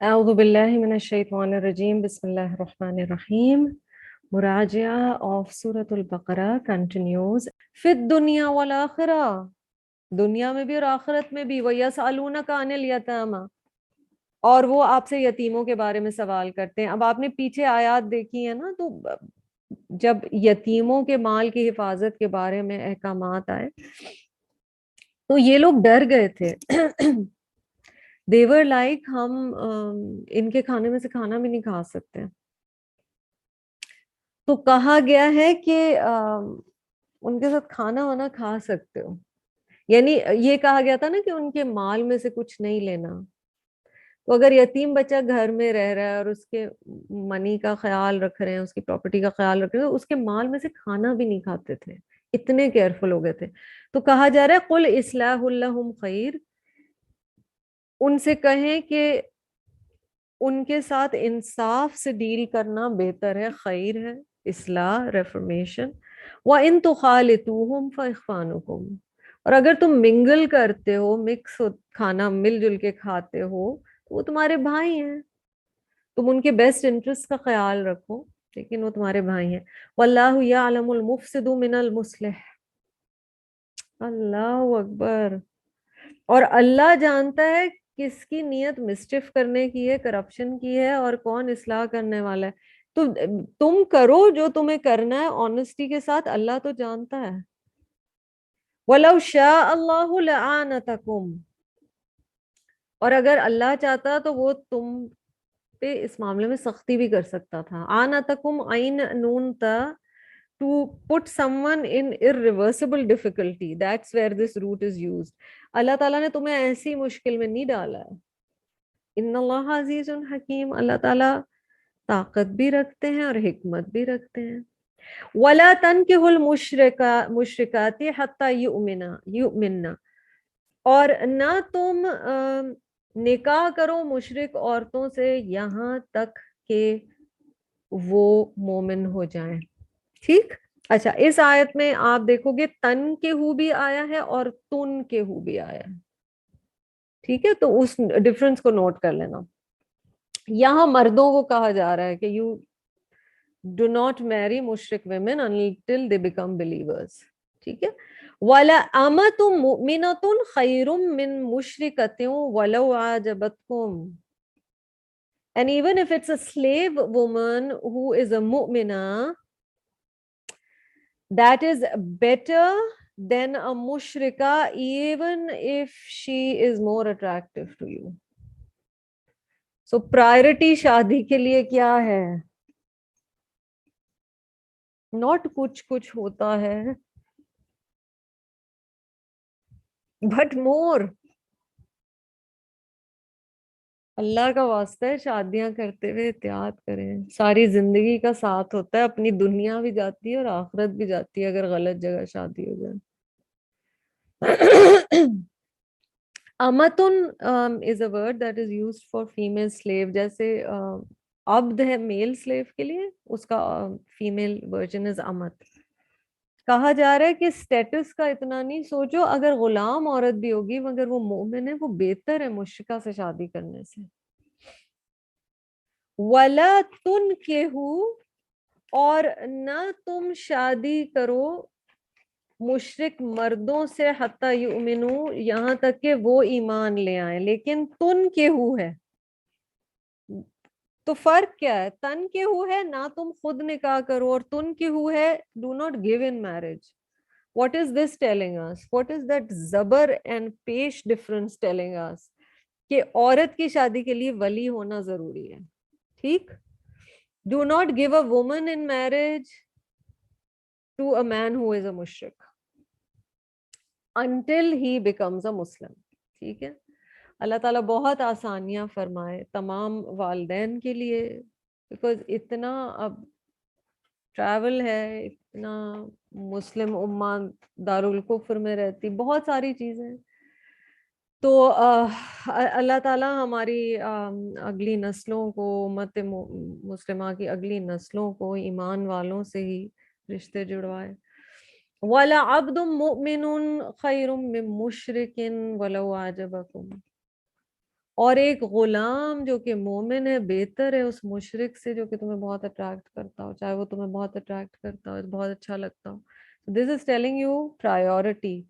أعوذ بالله من الشيطان الرجيم بسم الله الرحمن الرحيم. مراجعة of سورة البقرة continues في الدنيا والآخرة. دنیا میں بھی اور آخرت میں بھی. وَيَسْأَلُونَكَ عَنِ الْيَتَامَى، اور وہ آپ سے یتیموں کے بارے میں سوال کرتے ہیں. اب آپ نے پیچھے آیات دیکھی ہے نا، تو جب یتیموں کے مال کی حفاظت کے بارے میں احکامات آئے تو یہ لوگ ڈر گئے تھے. They were like ہم ان کے کھانے میں سے کھانا بھی نہیں کھا سکتے. تو کہا گیا ہے کہ ان کے ساتھ کھانا وانا کھا سکتے ہو، یعنی یہ کہا گیا تھا نا کہ ان کے مال میں سے کچھ نہیں لینا. تو اگر یتیم بچہ گھر میں رہ رہا ہے اور اس کے منی کا خیال رکھ رہے ہیں، اس کی پراپرٹی کا خیال رکھ رہے ہیں، اس کے مال میں سے کھانا بھی نہیں کھاتے تھے، اتنے کیئرفل ہو گئے تھے. تو کہا جا رہا ہے قل اصلاح لہم خیر، ان سے کہیں کہ ان کے ساتھ انصاف سے ڈیل کرنا بہتر ہے، خیر ہے، اصلاح، ریفرمیشن. وَإِن تُخَالِطُوهُمْ فَإِخْوَانُكُمْ، اور اگر تم منگل کرتے ہو، کھانا مل جل کے کھاتے ہو، تو وہ تمہارے بھائی ہیں. تم ان کے بیسٹ انٹرسٹ کا خیال رکھو، لیکن وہ تمہارے بھائی ہیں. وَاللَّهُ يَعْلَمُ الْمُفْسِدُ مِنَ الْمُصْلِحِ، اللہ اکبر. اور اللہ جانتا ہے کس کی نیت مسچف کرنے کی ہے، کرپشن کی ہے، اور کون اصلاح کرنے والا ہے. تو تم کرو جو تمہیں کرنا ہے آنےسٹی کے ساتھ، اللہ تو جانتا ہے. وَلَوْ شَاءَ اللَّهُ لَأَعْنَتَكُمْ، اور اگر اللہ چاہتا تو وہ تم پہ اس معاملے میں سختی بھی کر سکتا تھا. آنَتَكُمْ عین نون تا، to put someone in irreversible difficulty. That's where this root is used. اللہ تعالیٰ نے تمہیں ایسی مشکل میں نہیں ڈالا ہے. ان اللہ عزیز حکیم، اللہ تعالیٰ طاقت بھی رکھتے ہیں اور حکمت بھی رکھتے ہیں. وَلَا تَنْكِحُوا الْمُشْرِكَاتِ حَتَّى يُؤْمِنَّ، اور نہ تم نکاح کرو مشرک عورتوں سے یہاں تک کہ وہ مومن ہو جائیں. ٹھیک. اچھا، اس آیت میں آپ دیکھو گے تن کے ہو بھی آیا ہے اور تن کے ہو بھی آیا ہے. ٹھیک ہے، تو اس ڈفرنس کو نوٹ کر لینا. یہاں مردوں کو کہا جا رہا ہے کہ یو ڈو ناٹ میری مشرک women until they become believers. ٹھیک ہے. وَلَأَمَةٌ مُؤْمِنَةٌ خَيْرٌ مِّن مُشْرِكَةٍ وَلَوْ أَعْجَبَتْكُمْ. And even if it's a slave woman who is a mu'mina, that is better than a mushrika, even if she is more attractive to you. So priority شادی کے لیے کیا ہے؟ not کچھ ہوتا ہے but more. اللہ کا واسطہ ہے، شادیاں کرتے ہوئے احتیاط کریں. ساری زندگی کا ساتھ ہوتا ہے، اپنی دنیا بھی جاتی ہے اور آخرت بھی جاتی ہے اگر غلط جگہ شادی ہو جائے. امتن is a word that is used for female slave. جیسے عبد ہے میل سلیو کے لیے، اس کا فیمیل ورژن از امت. کہا جا رہا ہے کہ سٹیٹس کا اتنا نہیں سوچو، اگر غلام عورت بھی ہوگی مگر وہ مومن ہے، وہ بہتر ہے مشرکہ سے شادی کرنے سے. وَلَا تُنْكِحُوا، اور نہ تم شادی کرو مشرک مردوں سے حتی یؤمنو، یہاں تک کہ وہ ایمان لے آئیں. لیکن تن کے ہو ہے تو فرق کیا ہے؟ تن کے ہو ہے نہ تم خود نکاح کرو، اور تن کے ہو ہے do not give in marriage. What is this telling us? What is that زبر and پیش difference telling us؟ کہ عورت کی شادی کے لیے ولی ہونا ضروری ہے. ٹھیک. Do not give a woman in marriage to a man who is a mushrik until he becomes a Muslim. ٹھیک ہے. اللہ تعالیٰ بہت آسانیاں فرمائے تمام والدین کے لیے، بیکاز اتنا اب ٹریول ہے، اتنا مسلم امہ دارالکفر میں رہتی، بہت ساری چیزیں. تو اللہ تعالیٰ ہماری اگلی نسلوں کو، امت مسلمہ کی اگلی نسلوں کو ایمان والوں سے ہی رشتے جڑوائے. وَلَعَبْدٌ مُؤْمِنٌ خَيْرٌ مِّن مُشْرِكٍ وَلَوْ أَعْجَبَكُمْ، اور ایک غلام جو کہ مومن ہے بہتر ہے اس مشرک سے جو کہ تمہیں بہت اٹریکٹ کرتا ہو, چاہے وہ تمہیں بہت اٹریکٹ کرتا ہو, بہت اچھا لگتا ہو. دس از ٹیلنگ یو پرائیورٹی.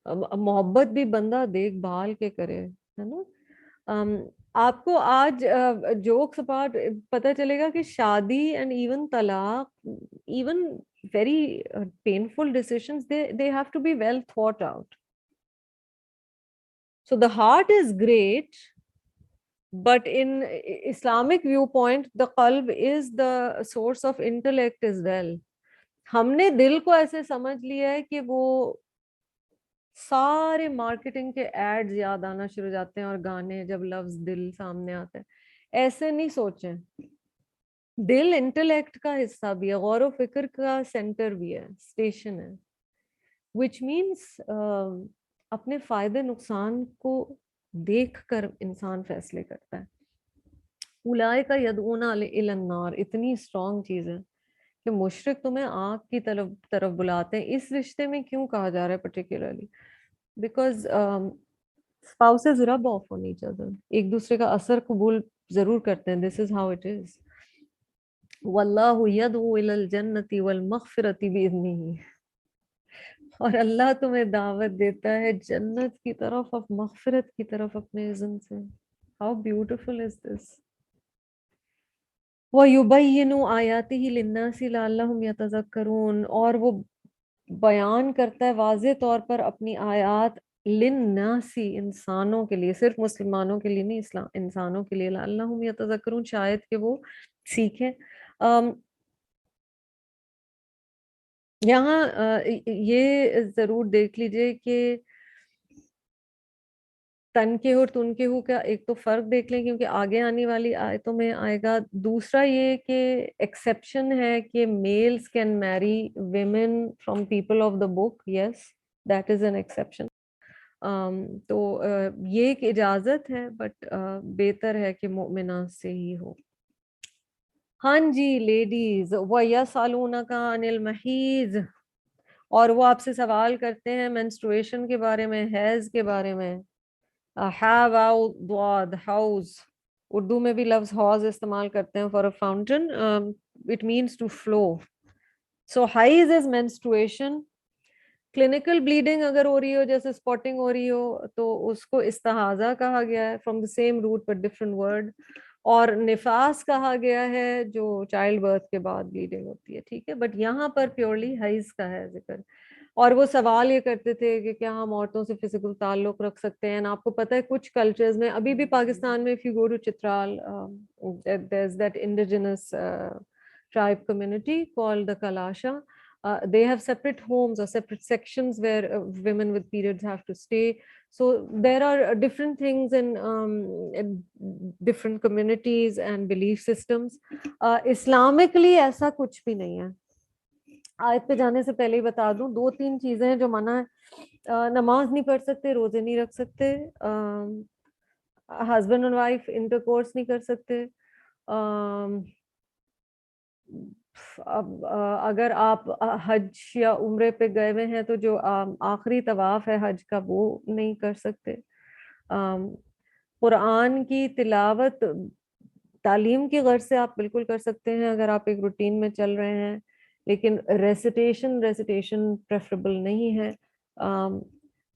محبت بھی بندہ دیکھ بھال کے کرے, ہے نا. آپ کو آج جوکس اپارٹ پتہ چلے گا کہ شادی اینڈ ایون طلاق, even very painful decisions, they have to be well thought out. So the heart is great, but in Islamic viewpoint the qalb is the source of intellect as well. ہم نے دل کو ایسے سمجھ لیا ہے کہ وہ سارے مارکیٹنگ کے ایڈز یاد آنا شروع ہو جاتے ہیں اور گانے جب لفظ دل سامنے آتے ہیں. ایسے نہیں سوچیں, دل انٹلیکٹ کا حصہ بھی ہے, غور و فکر کا سینٹر بھی ہے, اسٹیشن ہے, which means اپنے فائدے نقصان کو دیکھ کر انسان فیصلے کرتا ہے. اولئک یدعون الی النار اتنی اسٹرانگ چیز ہے کہ مشرک تمہیں آگ کی طرف بلاتے ہیں. اس رشتے میں کیوں کہا جا رہا ہے particularly? Because spouses rub off on each other, ایک دوسرے کا اثر قبول ضرور کرتے ہیں. this is how it is. واللہ یدعو الی الجنۃ والمغفرۃ بإذنہ, اور اللہ تمہیں دعوت دیتا ہے جنت کی طرف اور مغفرت کی طرف اپنے اذن سے. How beautiful is this. وَيُبَيِّنُ آیَاتِهِ لِلنَّاسِ لَعَلَّهُمْ يَتَذَكَّرُونَ, اور وہ بیان کرتا ہے واضح طور پر اپنی آیات لِلنَّاسِ انسانوں کے لیے, صرف مسلمانوں کے لیے نہیں, انسانوں کے لیے. لَعَلَّهُمْ يَتَذَكَّرُونَ شاید کہ وہ سیکھیں. یہاں یہ ضرور دیکھ لیجئے کہ تن کے اور تن کے ہو کا ایک تو فرق دیکھ لیں, کیونکہ آگے آنے والی آیتوں میں آئے گا. دوسرا یہ کہ ایکسیپشن ہے کہ میلز کین میری women from people of the book. Yes, that is an exception. تو یہ ایک اجازت ہے, بٹ بہتر ہے کہ مومنہ سے ہی ہو. ہاں جی لیڈیز, وَيَسْأَلُونَكَ عَنِ الْمَحِيضِ, اور وہ آپ سے سوال کرتے ہیں مینسٹرویشن کے بارے میں, حیض کے بارے میں. حوض, اردو میں بھی لفظ حوض استعمال کرتے ہیں for a fountain. It means to flow. So حیض از مینسٹرویشن. کلینکل بلیڈنگ اگر ہو رہی ہو, جیسے اسپاٹنگ ہو رہی ہو, تو اس کو استحاضہ کہا گیا ہے, from the same route but different word. اور نفاس کہا گیا ہے جو چائلڈ برتھ کے بعد بلیڈنگ ہوتی ہے, ٹھیک ہے, بٹ یہاں پر پیورلی حیض کا ہے ذکر. اور وہ سوال یہ کرتے تھے کہ کیا ہم عورتوں سے فزیکل تعلق رکھ سکتے ہیں. آپ کو پتہ ہے کچھ کلچرز میں ابھی بھی پاکستان میں, if you go to Chitral, there's that indigenous tribe community called the Kalasha. They have separate homes or separate sections where women with periods have to stay. So there are different things in different communities and belief systems. Islamically ایسا کچھ بھی نہیں ہے. آیت پہ جانے سے پہلے ہی بتا دوں, 2-3 چیزیں ہیں جو منع ہے. نماز نہیں پڑھ سکتے, روزے نہیں رکھ سکتے, husband and wife intercourse نہیں کر سکتے. اب اگر آپ حج یا عمرے پہ گئے ہوئے ہیں تو جو آخری طواف ہے حج کا وہ نہیں کر سکتے. قرآن کی تلاوت تعلیم کی غرض سے آپ بالکل کر سکتے ہیں اگر آپ ایک روٹین میں چل رہے ہیں, لیکن ریسیٹیشن پریفریبل نہیں ہے.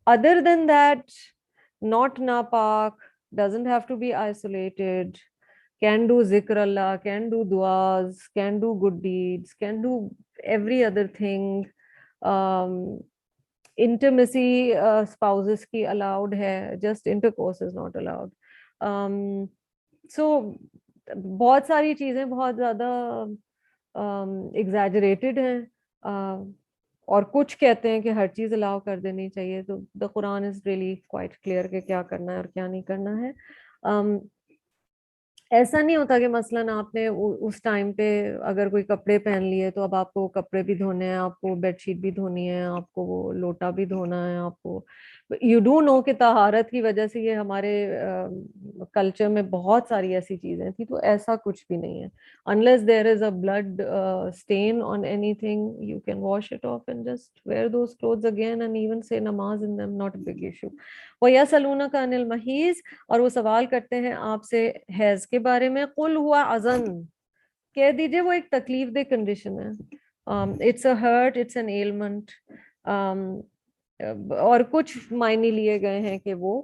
Other than that, not napak, doesn't have to be isolated, can do zikr Allah, can do duas, can do good deeds, can do every other thing. Intimacy spouses کی allowed ہے, just intercourse is not allowed. So بہت ساری چیزیں بہت زیادہ exaggerated ہیں, اور کچھ کہتے ہیں کہ ہر چیز الاؤ کر دینی چاہیے. تو دا قرآن از ریئلی کوائٹ کلیئر کہ کیا کرنا ہے اور کیا نہیں کرنا ہے. ایسا نہیں ہوتا کہ مثلاً آپ نے اس ٹائم پہ اگر کوئی کپڑے پہن لیے تو اب آپ کو کپڑے بھی دھونے ہیں, آپ کو بیڈ شیٹ بھی دھونی ہے, آپ کو وہ لوٹا بھی دھونا ہے, آپ کو یو ڈو نو کہ طہارت کی وجہ سے یہ ہمارے کلچر میں بہت ساری ایسی چیزیں تھی, تو ایسا کچھ بھی نہیں ہے. unless there is a blood stain on anything, you can wash it off and just wear those clothes again and even say namaz in them, not a big issue. وَيَسْأَلُونَكَ عَنِ الْمَحِيضِ, اور وہ سوال کرتے ہیں آپ سے حیض کے بارے میں. قُلْ هُوَ أَذًا, کہہ دیجئے وہ ایک تکلیف دہ کنڈیشن ہے. it's a hurt, it's an ailment. اور کچھ معنی لیے گئے ہیں کہ وہ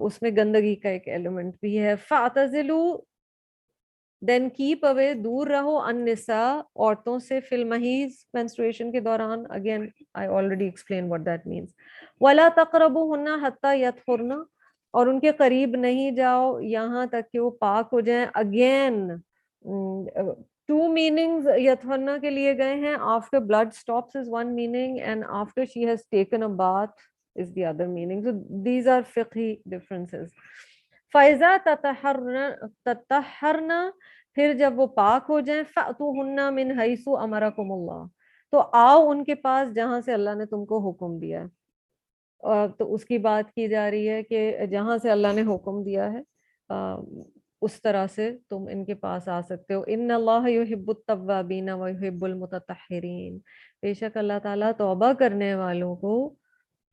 اس میں گندگی کا ایک ایلیمنٹ بھی ہے. فَاعْتَزِلُوا, دین کیپ اوے, دور رہو, النساء, عورتوں سے, فی المحیض, menstruation کے دوران. Again I already explained what that means. وَلَا تَقْرَبُوهُنَّ حَتَّى يَطْهُرْنَ, اور ان کے قریب نہیں جاؤ یہاں تک کہ وہ پاک ہو جائیں. اگین two meanings یطہرنا کے لیے گئے ہیں. after blood stops is one meaning and after she has taken a bath is the other meaning. So these are fiqhi differences. فَإِذَا تَطَهَّرْنَ, پھر جب وہ پاک ہو جائیں, فَأْتُوهُنَّ مِنْ حَيْثُ أَمَرَكُمُ اللَّهُ, تو آؤ ان کے پاس جہاں سے اللہ نے تم کو حکم دیا ہے. تو اس کی بات کی جا رہی ہے کہ جہاں سے اللہ نے حکم دیا ہے اس طرح سے تم ان کے پاس آ سکتے ہو. ان اللہ یحب التوابین ویحب المتطہرین, بے شک اللہ تعالیٰ توبہ کرنے والوں کو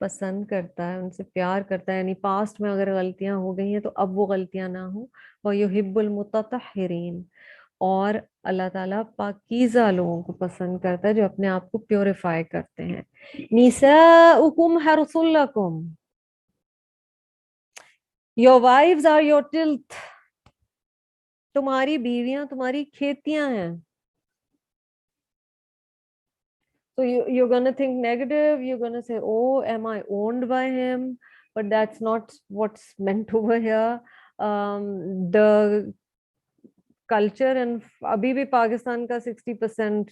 پسند کرتا ہے, ان سے پیار کرتا ہے. یعنی پاسٹ میں اگر غلطیاں ہو گئی ہیں تو اب وہ غلطیاں نہ ہوں. ویحب المتطہرین, اور اللہ تعالیٰ پاکیزہ لوگوں کو پسند کرتا ہے جو اپنے آپ کو پیوریفائی کرتے ہیں. نساؤکم حرث لکم, your wives are your tilth, تمہاری بیویاں تمہاری کھیتیاں ہیں. So you're gonna think negative, you're gonna say, oh, am I owned by him? But that's not what's meant over here. The culture, and abhi bhi Pakistan ka 60%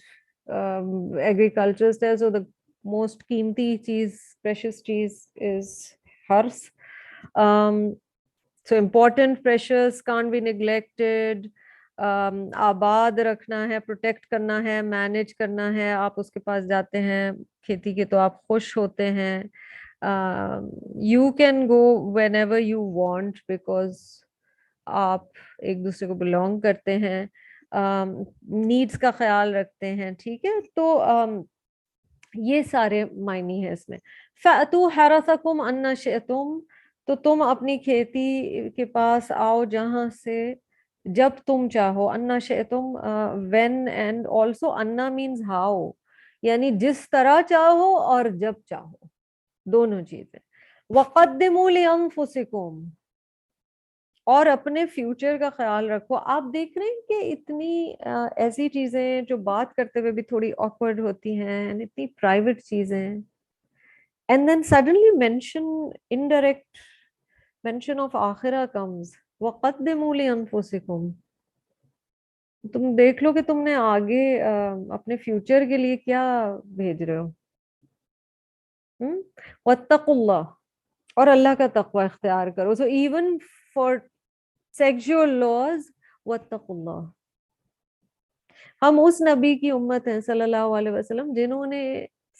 agriculturist hai, so the most قیمتی چیز, precious چیز is hers. So important, precious, can't be neglected. آباد رکھنا ہے, protect کرنا ہے, manage کرنا ہے. آپ اس کے پاس جاتے ہیں کھیتی کے تو آپ خوش ہوتے ہیں. You can go whenever you want because آپ ایک دوسرے کو بلونگ کرتے ہیں, نیڈس کا خیال رکھتے ہیں. ٹھیک ہے, تو یہ سارے معنی ہیں اس میں. فَأْتُوا حَرَثَكُمْ أَنَّ شِئْتُمْ, تو تم اپنی کھیتی کے پاس آؤ جہاں سے جب تم چاہو. انا شئتم, when, and also انا means how, یعنی جس طرح چاہو اور جب چاہو, دونوں چیزیں. وَقَدِّمُوا لِأَنفُسِكُمْ, اور اپنے فیوچر کا خیال رکھو. آپ دیکھ رہے ہیں کہ اتنی ایسی چیزیں جو بات کرتے ہوئے بھی تھوڑی awkward ہوتی ہیں, اتنی پرائیویٹ چیزیں, and then suddenly indirect mention of آخرہ comes. وَقَدِّمُوا لِأَنفُسِكُمْ, تم دیکھ لو کہ تم نے آگے اپنے فیوچر کے لیے کیا بھیج رہے ہو. وَاتَّقُوا اللَّهَ, اور اللہ کا تقوی اختیار کرو. So even for sexual laws, وَاتَّقُوا اللَّهَ. ہم اس نبی کی امت ہیں صلی اللہ علیہ وسلم جنہوں نے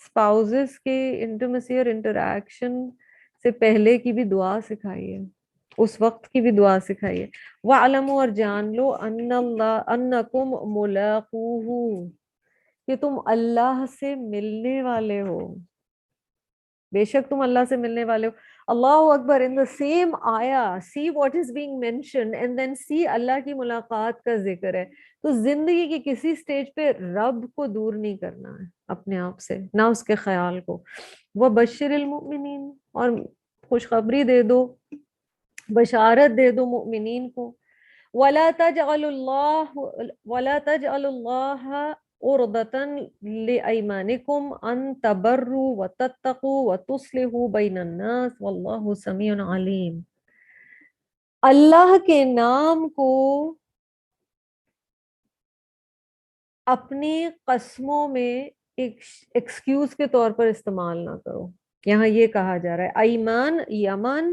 spouses کے intimacy اور interaction سے پہلے کی بھی دعا سکھائی ہے, اس وقت کی بھی دعا سکھائی ہے. وَعْلَمُوا, اور جان لو, أَنَّكُمْ مُلَاقُوهُ, کہ تم اللہ سے ملنے والے ہو. بے شک تم اللہ سے ملنے والے ہو. اللہ اکبر. in the same ayah, see what is being mentioned and then see اللہ کی ملاقات کا ذکر ہے. تو زندگی کی کسی سٹیج پہ رب کو دور نہیں کرنا ہے اپنے آپ سے, نہ اس کے خیال کو. وَبَشِّرِ الْمُؤْمِنِينَ, اور خوشخبری دے دو, بشارت دے دو مؤمنین کو. وَلَا تَجْعَلُوا اللَّهَ عُرْضَةً لِأَيْمَانِكُمْ أَن تَبَرُّوا وَتَتَّقُوا وَتُصْلِحُوا بَيْنَ النَّاسِ وَاللَّهُ سَمِيعٌ عَلِيمٌ. اللہ کے نام کو اپنی قسموں میں ایک ایکسکیوز کے طور پر استعمال نہ کرو. یہاں یہ کہا جا رہا ہے ایمان, یمن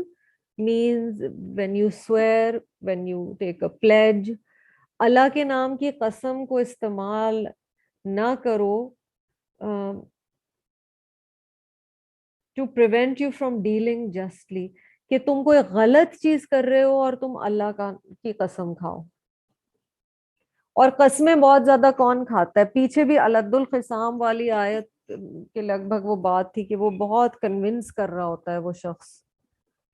means when you swear, when you take a pledge. اللہ کے نام کی قسم کو استعمال نہ کرو to prevent you from dealing justly, کہ تم کوئی غلط چیز کر رہے ہو اور تم اللہ کی قسم کھاؤ. اور قسمیں بہت زیادہ کون کھاتا ہے؟ پیچھے بھی الد الخصام والی آیت کے لگ بھگ وہ بات تھی کہ وہ بہت کنونس کر رہا ہوتا ہے وہ شخص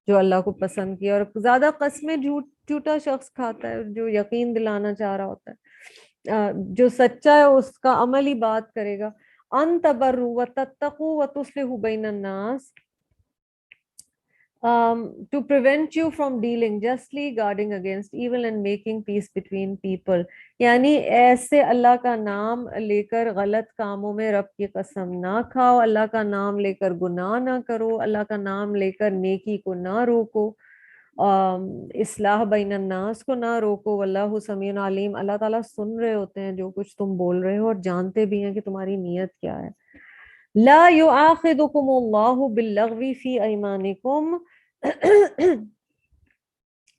جو اللہ کو پسند کیا, اور زیادہ قسمیں جھوٹا شخص کھاتا ہے جو یقین دلانا چاہ رہا ہوتا ہے. جو سچا ہے اس کا عمل ہی بات کرے گا. ان تبروا وتتقوا وتصلحوا بین الناس, to prevent you from dealing justly, guarding against evil and making peace between people. یعنی ایسے اللہ کا نام لے کر غلط کاموں میں رب کی قسم نہ کھاؤ, اللہ کا نام لے کر گناہ نہ کرو, اللہ کا نام لے کر نیکی کو نہ روکو, اصلاح بین الناس کو نہ روکو. واللہ سمیع علیم, اللہ تعالیٰ سن رہے ہوتے ہیں جو کچھ تم بول رہے ہو اور جانتے بھی ہیں کہ تمہاری نیت کیا ہے. لا یؤاخذکم اللہ باللغو فی ایمانکم,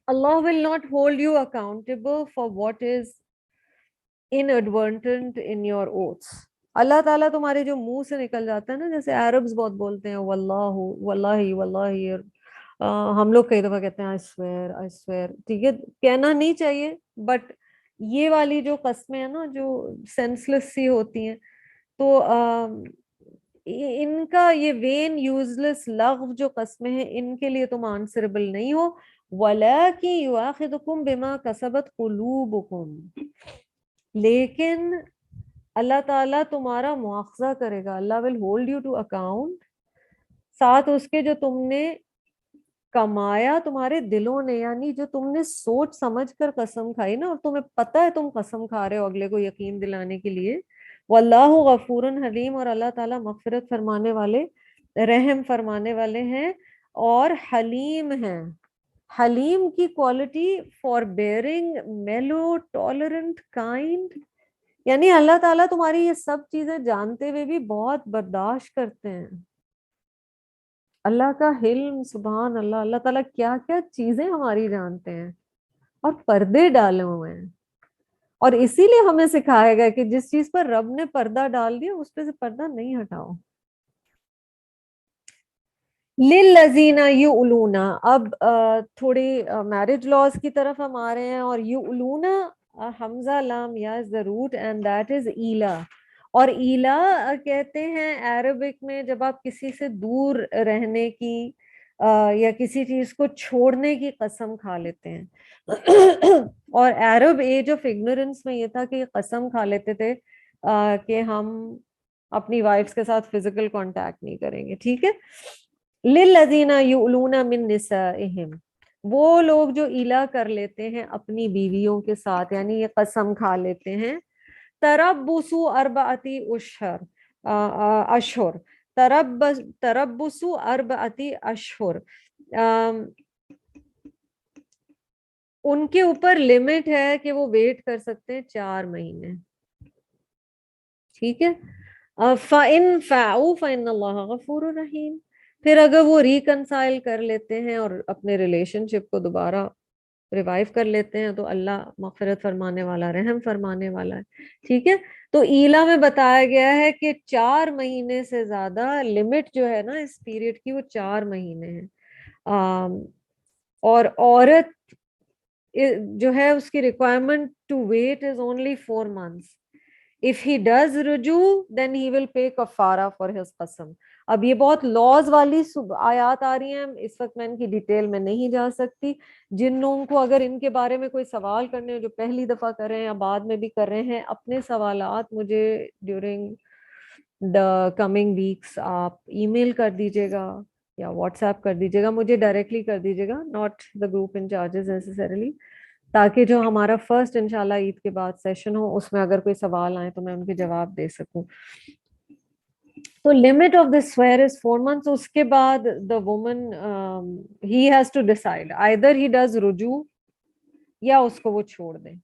Allah will not hold you accountable for what is inadvertent in your oaths. اللہ تعالیٰ تمہارے جو منہ سے نکل جاتا ہے نا, جیسے عربز بہت بولتے ہیں واللہ واللہ واللہ, ہم لوگ کئی دفعہ کہتے ہیں I swear I swear, ٹھیک ہے کہنا نہیں چاہیے, بٹ یہ والی جو قسمیں ہیں نا جو سینس لیس سی ہوتی ہیں, تو ان کا یہ وین یوز لیس لغو جو قسمیں ہیں ان کے لیے تم آنسربل نہیں ہو. وَلَٰكِن يُؤَاخِذُكُم بِمَا كَسَبَتْ قُلُوبُكُم, لیکن اللہ تعالیٰ تمہارا مواخذہ کرے گا. اللہ will hold you to account, ساتھ اس کے جو تم نے کمایا تمہارے دلوں نے, یعنی جو تم نے سوچ سمجھ کر قسم کھائی نا, اور تمہیں پتہ ہے تم قسم کھا رہے ہو اگلے کو یقین دلانے کے لیے. واللہ غفور حلیم, اور اللہ تعالیٰ مغفرت فرمانے والے رحم فرمانے والے ہیں اور حلیم ہیں. حلیم کی quality for bearing, میلو, tolerant, kind, یعنی اللہ تعالیٰ تمہاری یہ سب چیزیں جانتے ہوئے بھی بہت برداشت کرتے ہیں. اللہ کا حلم, سبحان اللہ, اللہ تعالیٰ کیا کیا چیزیں ہماری جانتے ہیں اور پردے ڈالے ہوئے ہیں. اور اسی لیے ہمیں سکھایا گیا کہ جس چیز پر رب نے پردہ ڈال دیا اس پہ سے پردہ نہیں ہٹاؤ. للذین یؤلون, اب تھوڑی میرج لاز کی طرف ہم آ رہے ہیں, اور یؤلون حمزہ لام یا ضرور, اینڈ دیٹ از ایلا. اور ایلا کہتے ہیں عربک میں جب آپ کسی سے دور رہنے کی یا کسی چیز کو چھوڑنے کی قسم کھا لیتے ہیں. اور عرب ایج آف اگنورنس میں یہ تھا کہ قسم کھا لیتے تھے کہ ہم اپنی وائفز کے ساتھ فزیکل کانٹیکٹ نہیں کریں گے, ٹھیک ہے. للذین یؤلون من نسائہم, وہ لوگ جو ایلا کر لیتے ہیں اپنی بیویوں کے ساتھ, یعنی یہ قسم کھا لیتے ہیں. تربصوا اربعۃ اشہر, تربصوا اربعۃ اشہر, ان کے اوپر لمٹ ہے کہ وہ ویٹ کر سکتے ہیں 4 مہینے, ٹھیک ہے. فَإِن فَاعُوا فَإِنَّ اللَّهَ غَفُورٌ رَحِيمٌ, پھر اگر وہ ریکنسائل کر لیتے ہیں اور اپنے ریلیشن شپ کو دوبارہ ریوائیو کر لیتے ہیں تو اللہ مغفرت فرمانے والا, رحم فرمانے والا ہے, ٹھیک ہے. تو ایلا میں بتایا گیا ہے کہ 4 مہینے سے زیادہ لمٹ جو ہے نا اس پیریڈ کی وہ 4 مہینے ہے. اور عورت جو ہے اس کی requirement to wait is only 4 months. If he does رجوع then he will pay کفارہ for his قسم. اب یہ بہت لاز والی آیات آ رہی ہیں, اس وقت میں ان کی ڈیٹیل میں نہیں جا سکتی. جن لوگوں کو اگر ان کے بارے میں کوئی سوال کرنے ہیں, جو پہلی دفعہ کر رہے ہیں یا بعد میں بھی کر رہے ہیں, اپنے سوالات مجھے ڈیورنگ دا کمنگ ویکس آپ ای میل کر دیجیے گا یا واٹس ایپ کر دیجیے گا, مجھے ڈائریکٹلی کر دیجیے گا, ناٹ دا گروپ انچارجز نیسیسریلی, تاکہ جو ہمارا فرسٹ انشاءاللہ عید کے بعد سیشن ہو اس میں اگر کوئی سوال آئے تو میں ان کے جواب دے سکوں. تو limit of this swear is 4 months. اس کے بعد the woman he has to decide, either he does رجوع یا اس کو وہ چھوڑ دیں.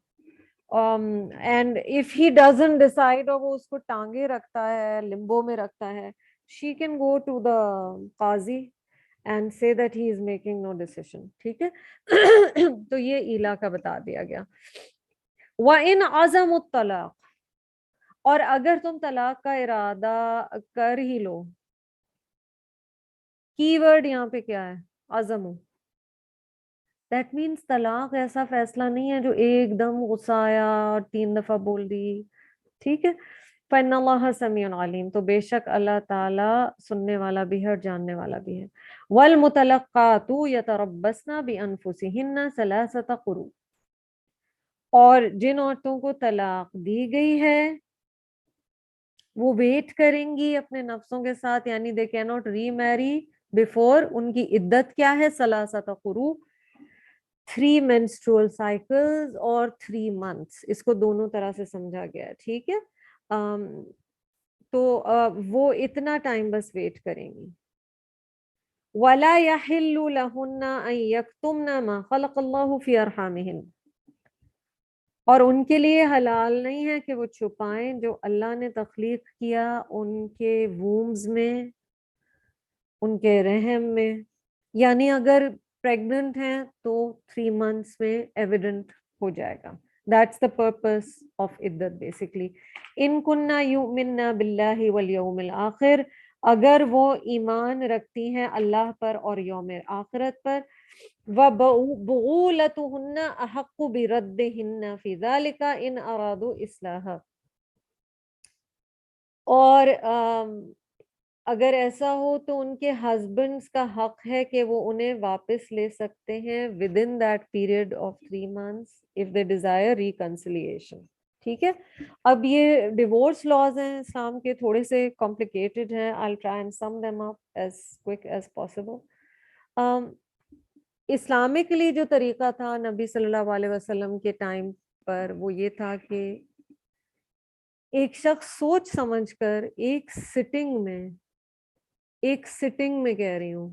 And if he doesn't decide, اور وہ اس کو ٹانگے رکھتا ہے, لمبو میں رکھتا ہے, she can go to the Qazi and say that he is making no decision, ٹھیک ہے. تو یہ ایلا کا بتا دیا گیا. وَإِنْ عَزَمُوا الطَّلَاقَ, اور اگر تم طلاق کا ارادہ کر ہی لو, کی ورڈ یہاں پہ کیا ہے, عزمو, دیٹ مینس طلاق ایسا فیصلہ نہیں ہے جو ایک دم غصہ آیا اور 3 دفعہ بول دی. ٹھیک ہے. فَإِنَّ اللَّهَ سَمِيعٌ عَلِيمٌ, تو بے شک اللہ تعالیٰ سننے والا بھی ہے اور جاننے والا بھی ہے. وَالْمُطَلَّقَاتُ يَتَرَبَّصْنَ بِأَنفُسِهِنَّ ثَلَاثَةَ قُرُوءٍ, اور جن عورتوں کو طلاق دی گئی ہے وہ ویٹ کریں گی اپنے نفسوں کے ساتھ, یعنی دے کی ناٹ ری میری بفور, ان کی عدت کیا ہے, ثلاثۃ قروء, 3 menstrual cycles اور 3 months, اس کو دونوں طرح سے سمجھا گیا ہے. ٹھیک ہے. تو وہ اتنا ٹائم بس ویٹ کریں گی. وَلَا يَحِلُّ لَهُنَّ أَن يَكْتُمْنَ مَا خَلَقَ اللَّهُ فِي أَرْحَامِهِنَّ, اور ان کے لیے حلال نہیں ہے کہ وہ چھپائیں جو اللہ نے تخلیق کیا ان کے وومز میں, ان کے رحم میں. یعنی اگر پریگننٹ ہیں تو 3 months میں ایویڈنٹ ہو جائے گا. That's the purpose of iddat basically. ان کننا یؤمنن باللہ والیوم الآخر, اگر وہ ایمان رکھتی ہیں اللہ پر اور یوم آخرت پر. وَبُعُولَتُهُنَّ أَحَقُّ بِرَدِّهِنَّ فِي ذَلِكَ إِنْ أَرَادُوا إِصْلَاحًا, اور اگر ایسا ہو تو ان کے ہسبینڈز کا حق ہے کہ وہ انہیں واپس لے سکتے ہیں within that period of 3 months if they desire reconciliation. ٹھیک ہے. اب یہ ڈیورس لاز ہیں اسلام کے, تھوڑے سے کمپلیکیٹڈ ہیں. I'll try and sum them up as quick as possible. Islamically جو طریقہ تھا نبی صلی اللہ علیہ وسلم کے ٹائم پر وہ یہ تھا کہ ایک شخص سوچ سمجھ کر ایک سٹنگ میں کہہ رہی ہوں,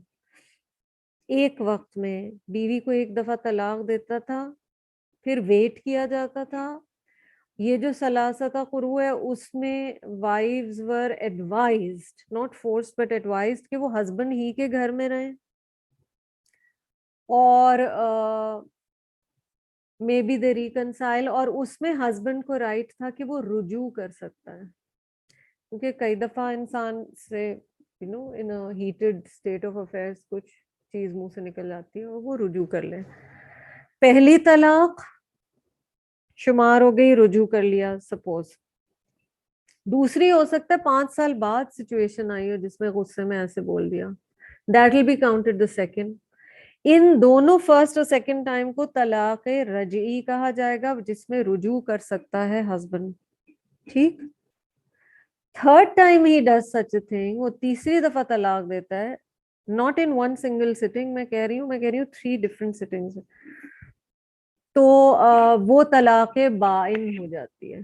ایک وقت میں بیوی کو ایک دفعہ طلاق دیتا تھا, پھر ویٹ کیا جاتا تھا. یہ جو ثلاثۃ قروء ہے اس میں wives were advised, not forced but advised, کہ وہ ہسبینڈ ہی کے گھر میں رہیں, اور مے بی دے ریکنسائل, اور اس میں ہسبینڈ کو رائٹ تھا کہ وہ رجوع کر سکتا ہے, کیونکہ کئی دفعہ انسان سے ان ہیٹڈ اسٹیٹ آف افیئرس کچھ چیز منہ سے نکل جاتی ہے اور وہ رجوع کر لے. پہلی طلاق شمار ہو گئی, رجوع کر لیا سپوز. دوسری ہو سکتا ہے 5 سال بعد سچویشن آئی ہو جس میں غصے میں ایسے بول دیا, that will be counted the second. ان دونوں فرسٹ اور سیکنڈ ٹائم کو طلاق رجعی کہا جائے گا, جس میں رجوع کر سکتا ہے ہسبینڈ. ٹھیک. Third time he does such a thing, وہ تیسری دفعہ طلاق دیتا ہے, not in one single sitting, میں کہہ رہی ہوں 3 ڈفرنٹ سٹنگز, تو وہ طلاق بائن ہو جاتی ہے.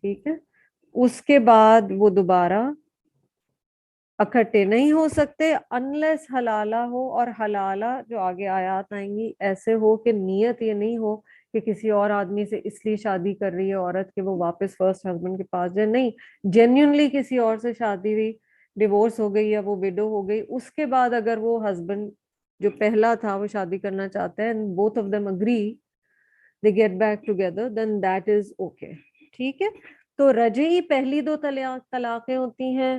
ٹھیک ہے. اس کے بعد وہ دوبارہ اکٹھے نہیں ہو سکتے انلیس حلالہ ہو, اور حلالہ جو آگے آیات آئیں گی ایسے ہو کہ نیت یہ نہیں ہو کہ کسی اور آدمی سے اس لیے شادی کر رہی ہے عورت کہ وہ واپس فرسٹ ہسبینڈ کے پاس جائے, نہیں, جینیونلی کسی اور سے شادی ہوئی, ڈیورس ہو گئی یا وہ وڈو ہو گئی, اس کے بعد اگر وہ ہسبینڈ جو پہلا تھا وہ شادی کرنا چاہتے ہیں, both of them agree, they get back together, then that is okay. ٹھیک ہے. تو رجعی پہلی 2 طلاقیں ہوتی ہیں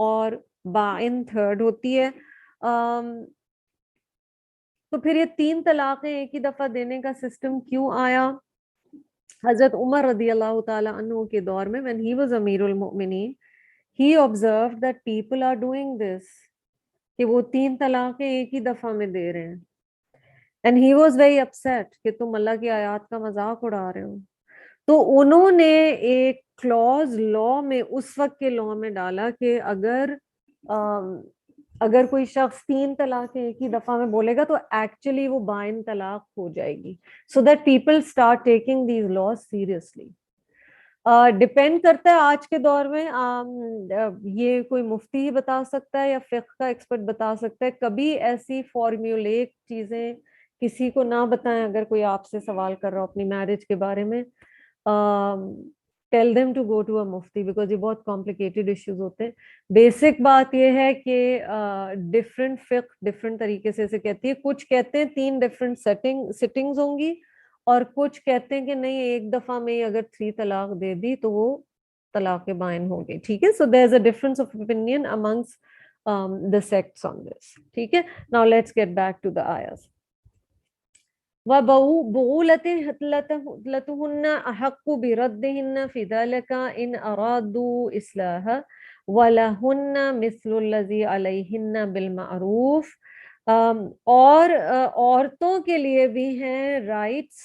اور بائن تھرڈ ہوتی ہے. تو پھر یہ 3 طلاقیں ایک ہی دفعہ دینے کا سسٹم کیوں آیا؟ حضرت عمر رضی اللہ تعالی عنہ کے دور میں when he was امیر المؤمنین he observed that people are doing this, کہ وہ 3 طلاقیں ایک ہی دفعہ میں دے رہے ہیں, and he was very upset کہ تم اللہ کی آیات کا مذاق اڑا رہے ہو. تو انہوں نے ایک کلوز لا میں, اس وقت کے لا میں ڈالا کہ اگر کوئی شخص 3 طلاقیں ایک ہی دفعہ میں بولے گا تو ایکچولی وہ بائن طلاق ہو جائے گی, so that people start taking these laws seriously. Depend کرتا ہے آج کے دور میں, یہ کوئی مفتی ہی بتا سکتا ہے یا فقہ کا ایکسپرٹ بتا سکتا ہے. کبھی ایسی فارمیولیک چیزیں کسی کو نہ بتائیں. اگر کوئی آپ سے سوال کر رہا ہو اپنی میرج کے بارے میں, tell them to go to a mufti because یہ بہت complicated issues ہوتے ہیں. بیسک بات یہ ہے کہ ڈفرینٹ فقہ ڈفرینٹ طریقے سے اسے کہتی ہے. کچھ کہتے ہیں 3 ڈفرینٹ سٹنگز ہوں گی, اور کچھ کہتے ہیں کہ نہیں ایک دفعہ میں اگر 3 طلاق دے دی تو وہ طلاق بائن ہو گئی. ٹھیک ہے. So there's a difference of opinion amongst the sects on this. ٹھیک ہے. Now let's get back to the ayahs. وَبُعُولَتُهُنَّ أَحَقُّ بِرَدِّهِنَّ فِي ذَلِكَ إِنْ أَرَادُوا إِصْلَاحًا وَلَهُنَّ مِثْلُ الَّذِي عَلَيْهِنَّ بِالْمَعْرُوفِ. اور عورتوں کے لیے بھی ہیں رائٹس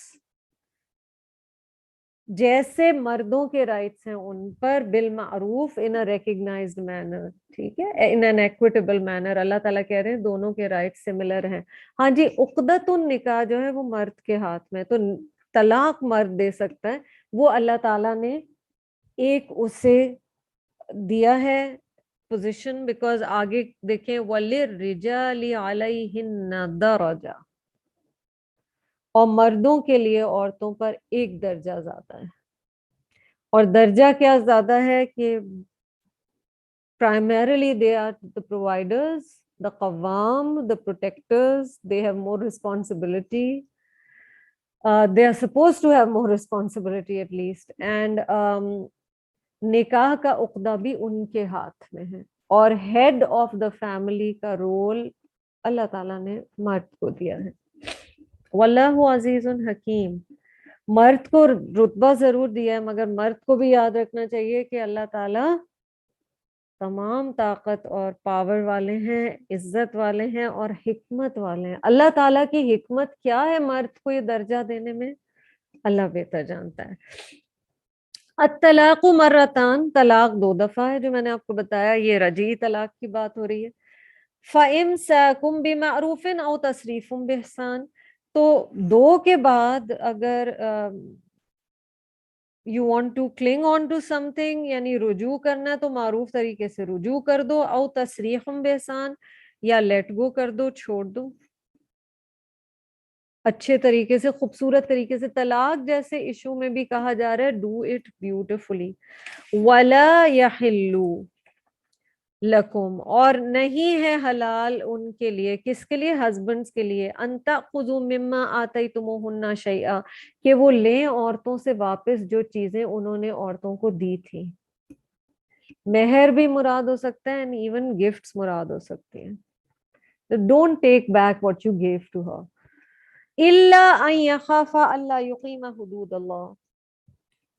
جیسے مردوں کے رائٹس ہیں ان پر، بالمعروف، ان اے ریکگنائزڈ مینر، ٹھیک ہے، ان این ایکویٹیبل مینر. اللہ تعالیٰ کہہ رہے ہیں دونوں کے رائٹس سملر ہیں. ہاں جی، عقدۃ النکاح جو ہے وہ مرد کے ہاتھ میں، تو طلاق مرد دے سکتا ہے، وہ اللہ تعالیٰ نے ایک اسے دیا ہے پوزیشن، بیکاز آگے دیکھیں وَلِلرِّجَالِ عَلَيْهِنَّ دَرَجَةٌ، اور مردوں کے لیے عورتوں پر ایک درجہ زیادہ ہے. اور درجہ کیا زیادہ ہے کہ primarily they are the providers, the qawwam, the protectors, they have more responsibility. They are supposed to have more responsibility at least. And نکاح کا عقدہ بھی ان کے ہاتھ میں ہے، اور ہیڈ آف دا فیملی کا رول اللہ تعالیٰ نے مرد کو دیا ہے. واللہ عزیز حکیم. مرد کو رتبہ ضرور دیا ہے، مگر مرد کو بھی یاد رکھنا چاہیے کہ اللہ تعالیٰ تمام طاقت اور پاور والے ہیں، عزت والے ہیں اور حکمت والے ہیں. اللہ تعالیٰ کی حکمت کیا ہے مرد کو یہ درجہ دینے میں، اللہ بہتر جانتا ہے. الطلاق مرتان، طلاق 2 دفعہ ہے، جو میں نے آپ کو بتایا، یہ رجعی طلاق کی بات ہو رہی ہے. فَإِمْسَاكُمْ بِمَعْرُوفٍ أَوْ تَسْرِيحٌ بِإِحْسَانٍ، تو 2 کے بعد اگر you want to cling on to something، یعنی رجوع کرنا، تو معروف طریقے سے رجوع کر دو، او تصریح بِإِحْسَان، یا لیٹ گو کر دو، چھوڑ دو اچھے طریقے سے، خوبصورت طریقے سے. طلاق جیسے ایشو میں بھی کہا جا رہا ہے ڈو اٹ بیوٹیفلی. وَلَا يَحِلُّ لَكُمْ، اور نہیں ہے حلال ان کے لیے، کس کے لیے، ہسبینڈز کے لیے، ان تأخذوا مما آتیتموہن شیئا، کہ وہ لیں عورتوں سے واپس جو چیزیں انہوں نے عورتوں کو دی تھی. مہر بھی مراد ہو سکتا ہے، and even gifts مراد ہو سکتے ہیں. Don't take back what you gave to her. إِلَّا أَن يَخَافَ أَلَّا يُقِيمَ حُدُودَ اللَّهِ،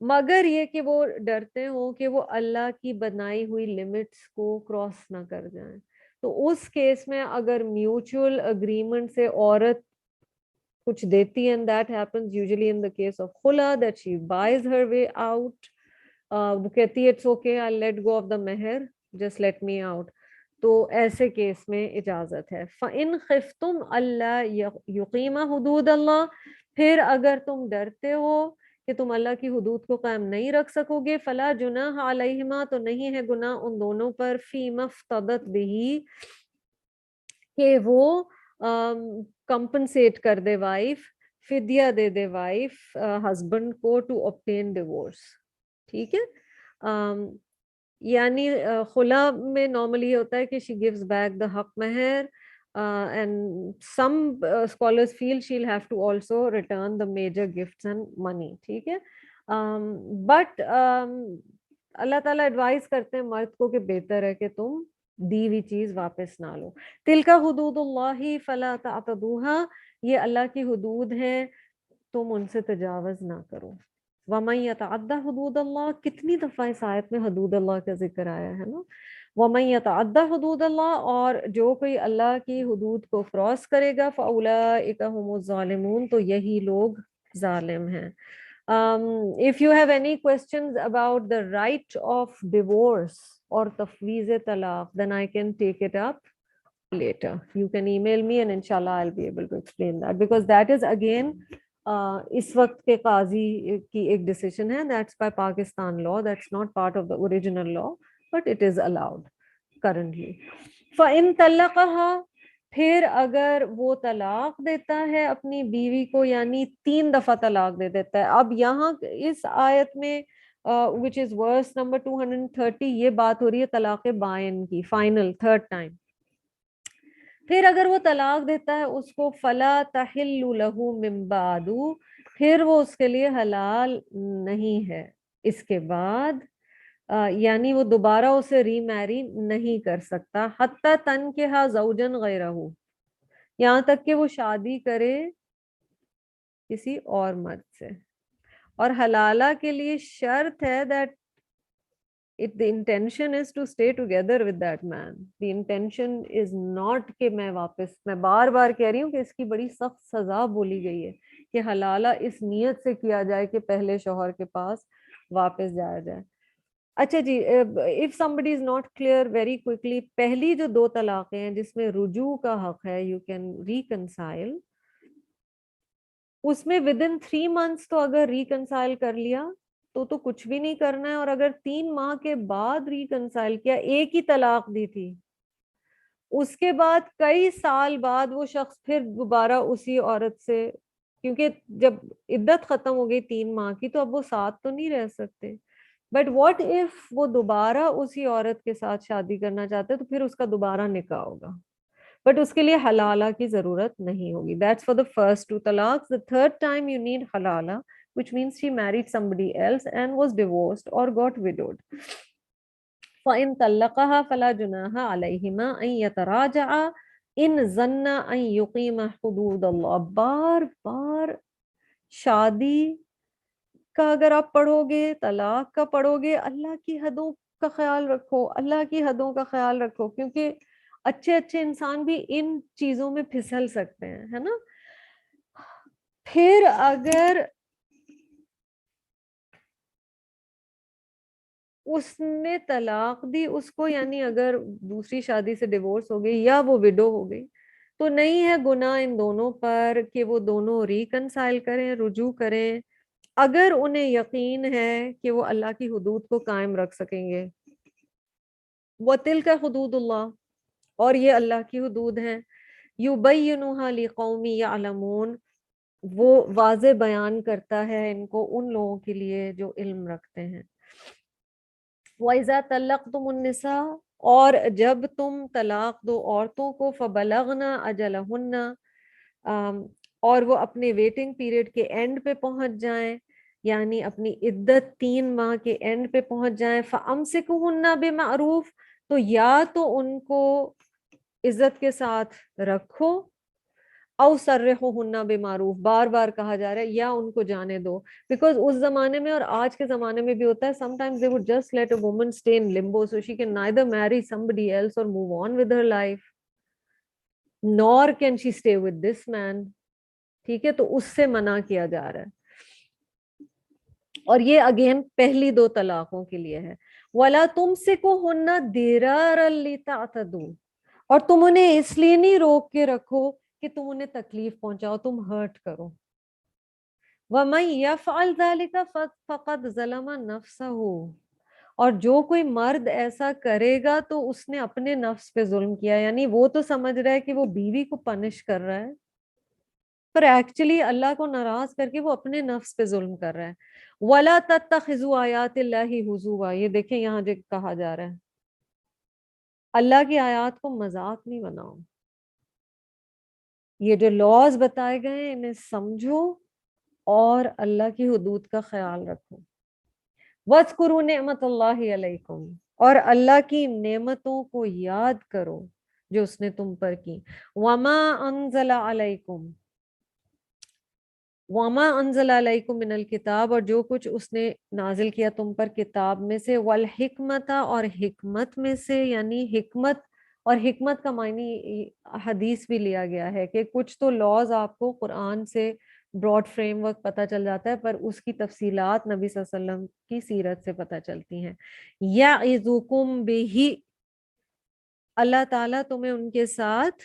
مگر یہ کہ وہ ڈرتے ہوں کہ وہ اللہ کی بنائی ہوئی لمٹس کو کراس نہ کر جائیں. تو اس کیس میں اگر میوچل اگریمنٹ سے عورت کچھ دیتی ہے، and that happens usually in the case of خلا that she buys her way out، وہ کہتی ہے it's okay I'll let go of the مہر just let me out، تو ایسے کیس میں اجازت ہے. فَإِنْ خِفْتُمْ أَلَّا يُقِيمَ حُدُودَ اللَّهِ، پھر اگر تم ڈرتے ہو کہ تم اللہ کی حدود کو قائم نہیں رکھ سکو گے، فَلَا جُنَاحَ عَلَيْهِمَا، تو نہیں ہے گناہ ان دونوں پر، فِي مَفْتَدَتْ بِهِ، کہ وہ کمپنسیٹ کر دے وائف، فدیہ دے دے وائف ہسبینڈ کو، ٹو obtain divorce. ٹھیک ہے، یعنی خلا میں نارملی ہوتا ہے کہ she gives back the حق مہر، and some scholars feel she'll have to also return the major gifts and money. ٹھیک ہے، but اللہ تعالیٰ ایڈوائز کرتے ہیں مرد کو کہ بہتر ہے کہ تم دی ہوئی چیز واپس نہ لو. تلک حدود اللہ فلا تعتدوها، یہ اللہ کی حدود ہیں، تم ان سے تجاوز نہ کرو. وَمَن يَتَعَدَّ حُدُودَ اللَّهِ، کتنی دفعہ اس آیت میں حدود اللہ کا ذکر آیا ہے نا. وَمَن يَتَعَدَّ حُدُودَ اللَّهِ، اور جو کوئی اللہ کی حدود کو کراس کرے گا، فَأُولَئِكَ هُمُ الظَّالِمُونَ، تو یہی لوگ ظالم ہیں. If you have any questions about the right of divorce or تفویض طلاق, then I can take it up later. You can email me and inshallah I'll be able to explain that, because that is again اس وقت کے قاضی کی ایک decision ہے. That's by Pakistan law, that's not part of the original law, but it is allowed currently. فَإِن طَلَّقَهَا، پھر اگر وہ طلاق دیتا ہے اپنی بیوی کو، یعنی 3 دفعہ طلاق دے دیتا ہے. اب یہاں اس آیت میں which is verse number 230، یہ بات ہو رہی ہے طلاق بائن کی، فائنل، تھرڈ ٹائم. پھر اگر وہ طلاق دیتا ہے اس کو، فلا تحل له من بعد، پھر وہ اس کے لیے حلال نہیں ہے اس کے بعد، یعنی وہ دوبارہ اسے ری میری نہیں کر سکتا. حتی تنکحا زوجا غیرہ، یہاں تک کہ وہ شادی کرے کسی اور مرد سے. اور حلالہ کے لیے شرط ہے that the intention is to stay together with that man. The intention is not کہ میں بار بار کہہ رہی ہوں کہ اس کی بڑی سخت سزا بولی گئی ہے کہ حلالہ اس نیت سے کیا جائے کہ پہلے شوہر کے پاس واپس جایا جائے. اچھا جی, if somebody is not clear very quickly, پہلی جو 2 طلاقیں ہیں جس میں رجوع کا حق ہے, you can reconcile, اس میں within 3 months تو اگر reconcile کر لیا تو کچھ بھی نہیں کرنا ہے, اور اگر 3 ماہ کے بعد reconcile کیا, ایک ہی طلاق دی تھی, اس کے بعد کئی سال بعد وہ شخص پھر دوبارہ اسی عورت سے, کیونکہ جب عدت ختم ہو گئی 3 ماہ کی تو اب وہ ساتھ تو نہیں رہ سکتے, بٹ واٹ اف وہ دوبارہ اسی عورت کے ساتھ شادی کرنا چاہتے تو پھر اس کا دوبارہ نکاح ہوگا, بٹ اس کے لیے حلالہ کی ضرورت نہیں ہوگی. That's for the first 2 talaqs. The third time you need halala, which means she married somebody else and was divorced or got widowed. فَإِن طَلَّقَهَا فَلَا جُنَاحَ عَلَيْهِمَا أَن يَتَرَاجَعَا إِن ظَنَّ أَن يُقِيمَ حُدُودَ اللَّهِ. بار بار شادی کا اگر آپ پڑھو گے, طلاق کا پڑھو گے, اللہ کی حدوں کا خیال رکھو, اللہ کی حدوں کا خیال رکھو, کیونکہ اچھے اچھے انسان بھی ان چیزوں میں پھسل سکتے ہیں, ہے نا. پھر اگر اس نے طلاق دی اس کو, یعنی اگر دوسری شادی سے ڈیورس ہو گئی یا وہ وڈو ہو گئی, تو نہیں ہے گناہ ان دونوں پر کہ وہ دونوں ریکنسائل کریں, رجوع کریں, اگر انہیں یقین ہے کہ وہ اللہ کی حدود کو قائم رکھ سکیں گے. وَتِلْكَ حُدُودُ اللَّهِ, اور یہ اللہ کی حدود ہیں. يُبَيِّنُهَا لِقَوْمٍ يَعْلَمُونَ, وہ واضح بیان کرتا ہے ان کو ان لوگوں کے لیے جو علم رکھتے ہیں. وَإِذَا طَلَّقْتُمُ النِّسَاءَ, اور جب تم طلاق دو عورتوں کو, فَبَلَغْنَ أَجَلَهُنَّ, اور وہ اپنے ویٹنگ پیریڈ کے اینڈ پہ پہنچ جائیں, یعنی اپنی عدت 3 ماہ کے اینڈ پہ پہنچ جائیں, فَأَمْسِكُوهُنَّ بِمَعْرُوف, تو یا تو ان کو عزت کے ساتھ رکھو, او سرحوہن بمعروف, بار بار کہا جا رہا ہے, یا ان کو جانے دو, بیکاز اس زمانے میں اور آج کے زمانے میں بھی ہوتا ہے, sometimes they would just let a woman stay in limbo so she can neither marry somebody else or move on with her life, nor can she stay with this man. ٹھیک ہے, تو اس سے منع کیا جا رہا ہے, اور یہ اگین پہلی 2 طلاقوں کے لیے ہے. وَلَا تُمْسِكُوهُنَّ ضِرَارًا لِتَعْتَدُوا, اور تم انہیں اس لیے نہیں روک کے رکھو کہ تم انہیں تکلیف پہنچاؤ, تم ہرٹ کرو. وَمَن يَفْعَلْ ذَلِكَ فَقَدْ ظَلَمَ نَفْسَهُ, اور جو کوئی مرد ایسا کرے گا تو اس نے اپنے نفس پہ ظلم کیا, یعنی وہ تو سمجھ رہا ہے کہ وہ بیوی کو پنش کر رہا ہے, پر ایکچولی اللہ کو ناراض کر کے وہ اپنے نفس پہ ظلم کر رہا ہے. وَلَا تَتَّخِذُوا آیَاتِ اللَّهِ هُزُوًا, یہ دیکھیں یہاں جو کہا جا رہا ہے, اللہ کی آیات کو مذاق نہیں بناؤ, یہ جو لاز بتائے گئے ہیں انہیں سمجھو اور اللہ کی حدود کا خیال رکھو. وَاذْكُرُوا نِعْمَتَ اللَّهِ عَلَيْكُمْ, اور اللہ کی نعمتوں کو یاد کرو جو اس نے تم پر کی. وَمَا أَنزَلَ عَلَيْكُمْ مِنَ الْكِتَابِ, اور جو کچھ اس نے نازل کیا تم پر کتاب میں سے, وَالْحِکْمَةَ, اور حکمت میں سے, یعنی حکمت, اور حکمت کا معنی حدیث بھی لیا گیا ہے کہ کچھ تو لاز آپ کو قرآن سے براڈ فریم ورک پتہ چل جاتا ہے, پر اس کی تفصیلات نبی صلی اللہ علیہ وسلم کی سیرت سے پتہ چلتی ہیں. یعظکم بہ, اللہ تعالیٰ تمہیں ان کے ساتھ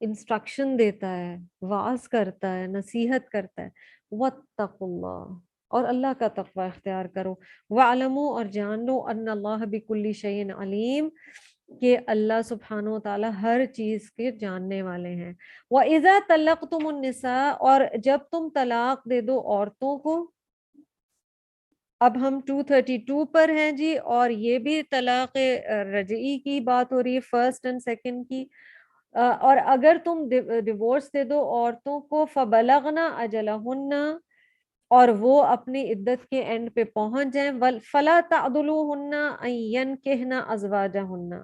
انسٹرکشن دیتا ہے, واعظ کرتا ہے, نصیحت کرتا ہے. واتقوا اللہ, اور اللہ کا تقوی اختیار کرو. وَاعْلَمُوا, اور جان لو, ان اللہ بکل شیء علیم, کہ اللہ سبحانہ و تعالیٰ ہر چیز کے جاننے والے ہیں. وَإِذَا طَلَّقْتُمُ النِّسَاءَ, اور جب تم طلاق دے دو عورتوں کو. اب ہم 232 پر ہیں جی, اور یہ بھی طلاق رجعی کی بات ہو رہی ہے, فرسٹ اینڈ سیکنڈ کی. اور اگر تم ڈیورس دے دو عورتوں کو, فَبَلَغْنَ أَجَلَهُنَّ, اور وہ اپنی عدت کے اینڈ پہ پہنچ جائیں, فَلَا تَعْضُلُوهُنَّ أَن يَنكِحْنَ أَزْوَاجَهُنَّ,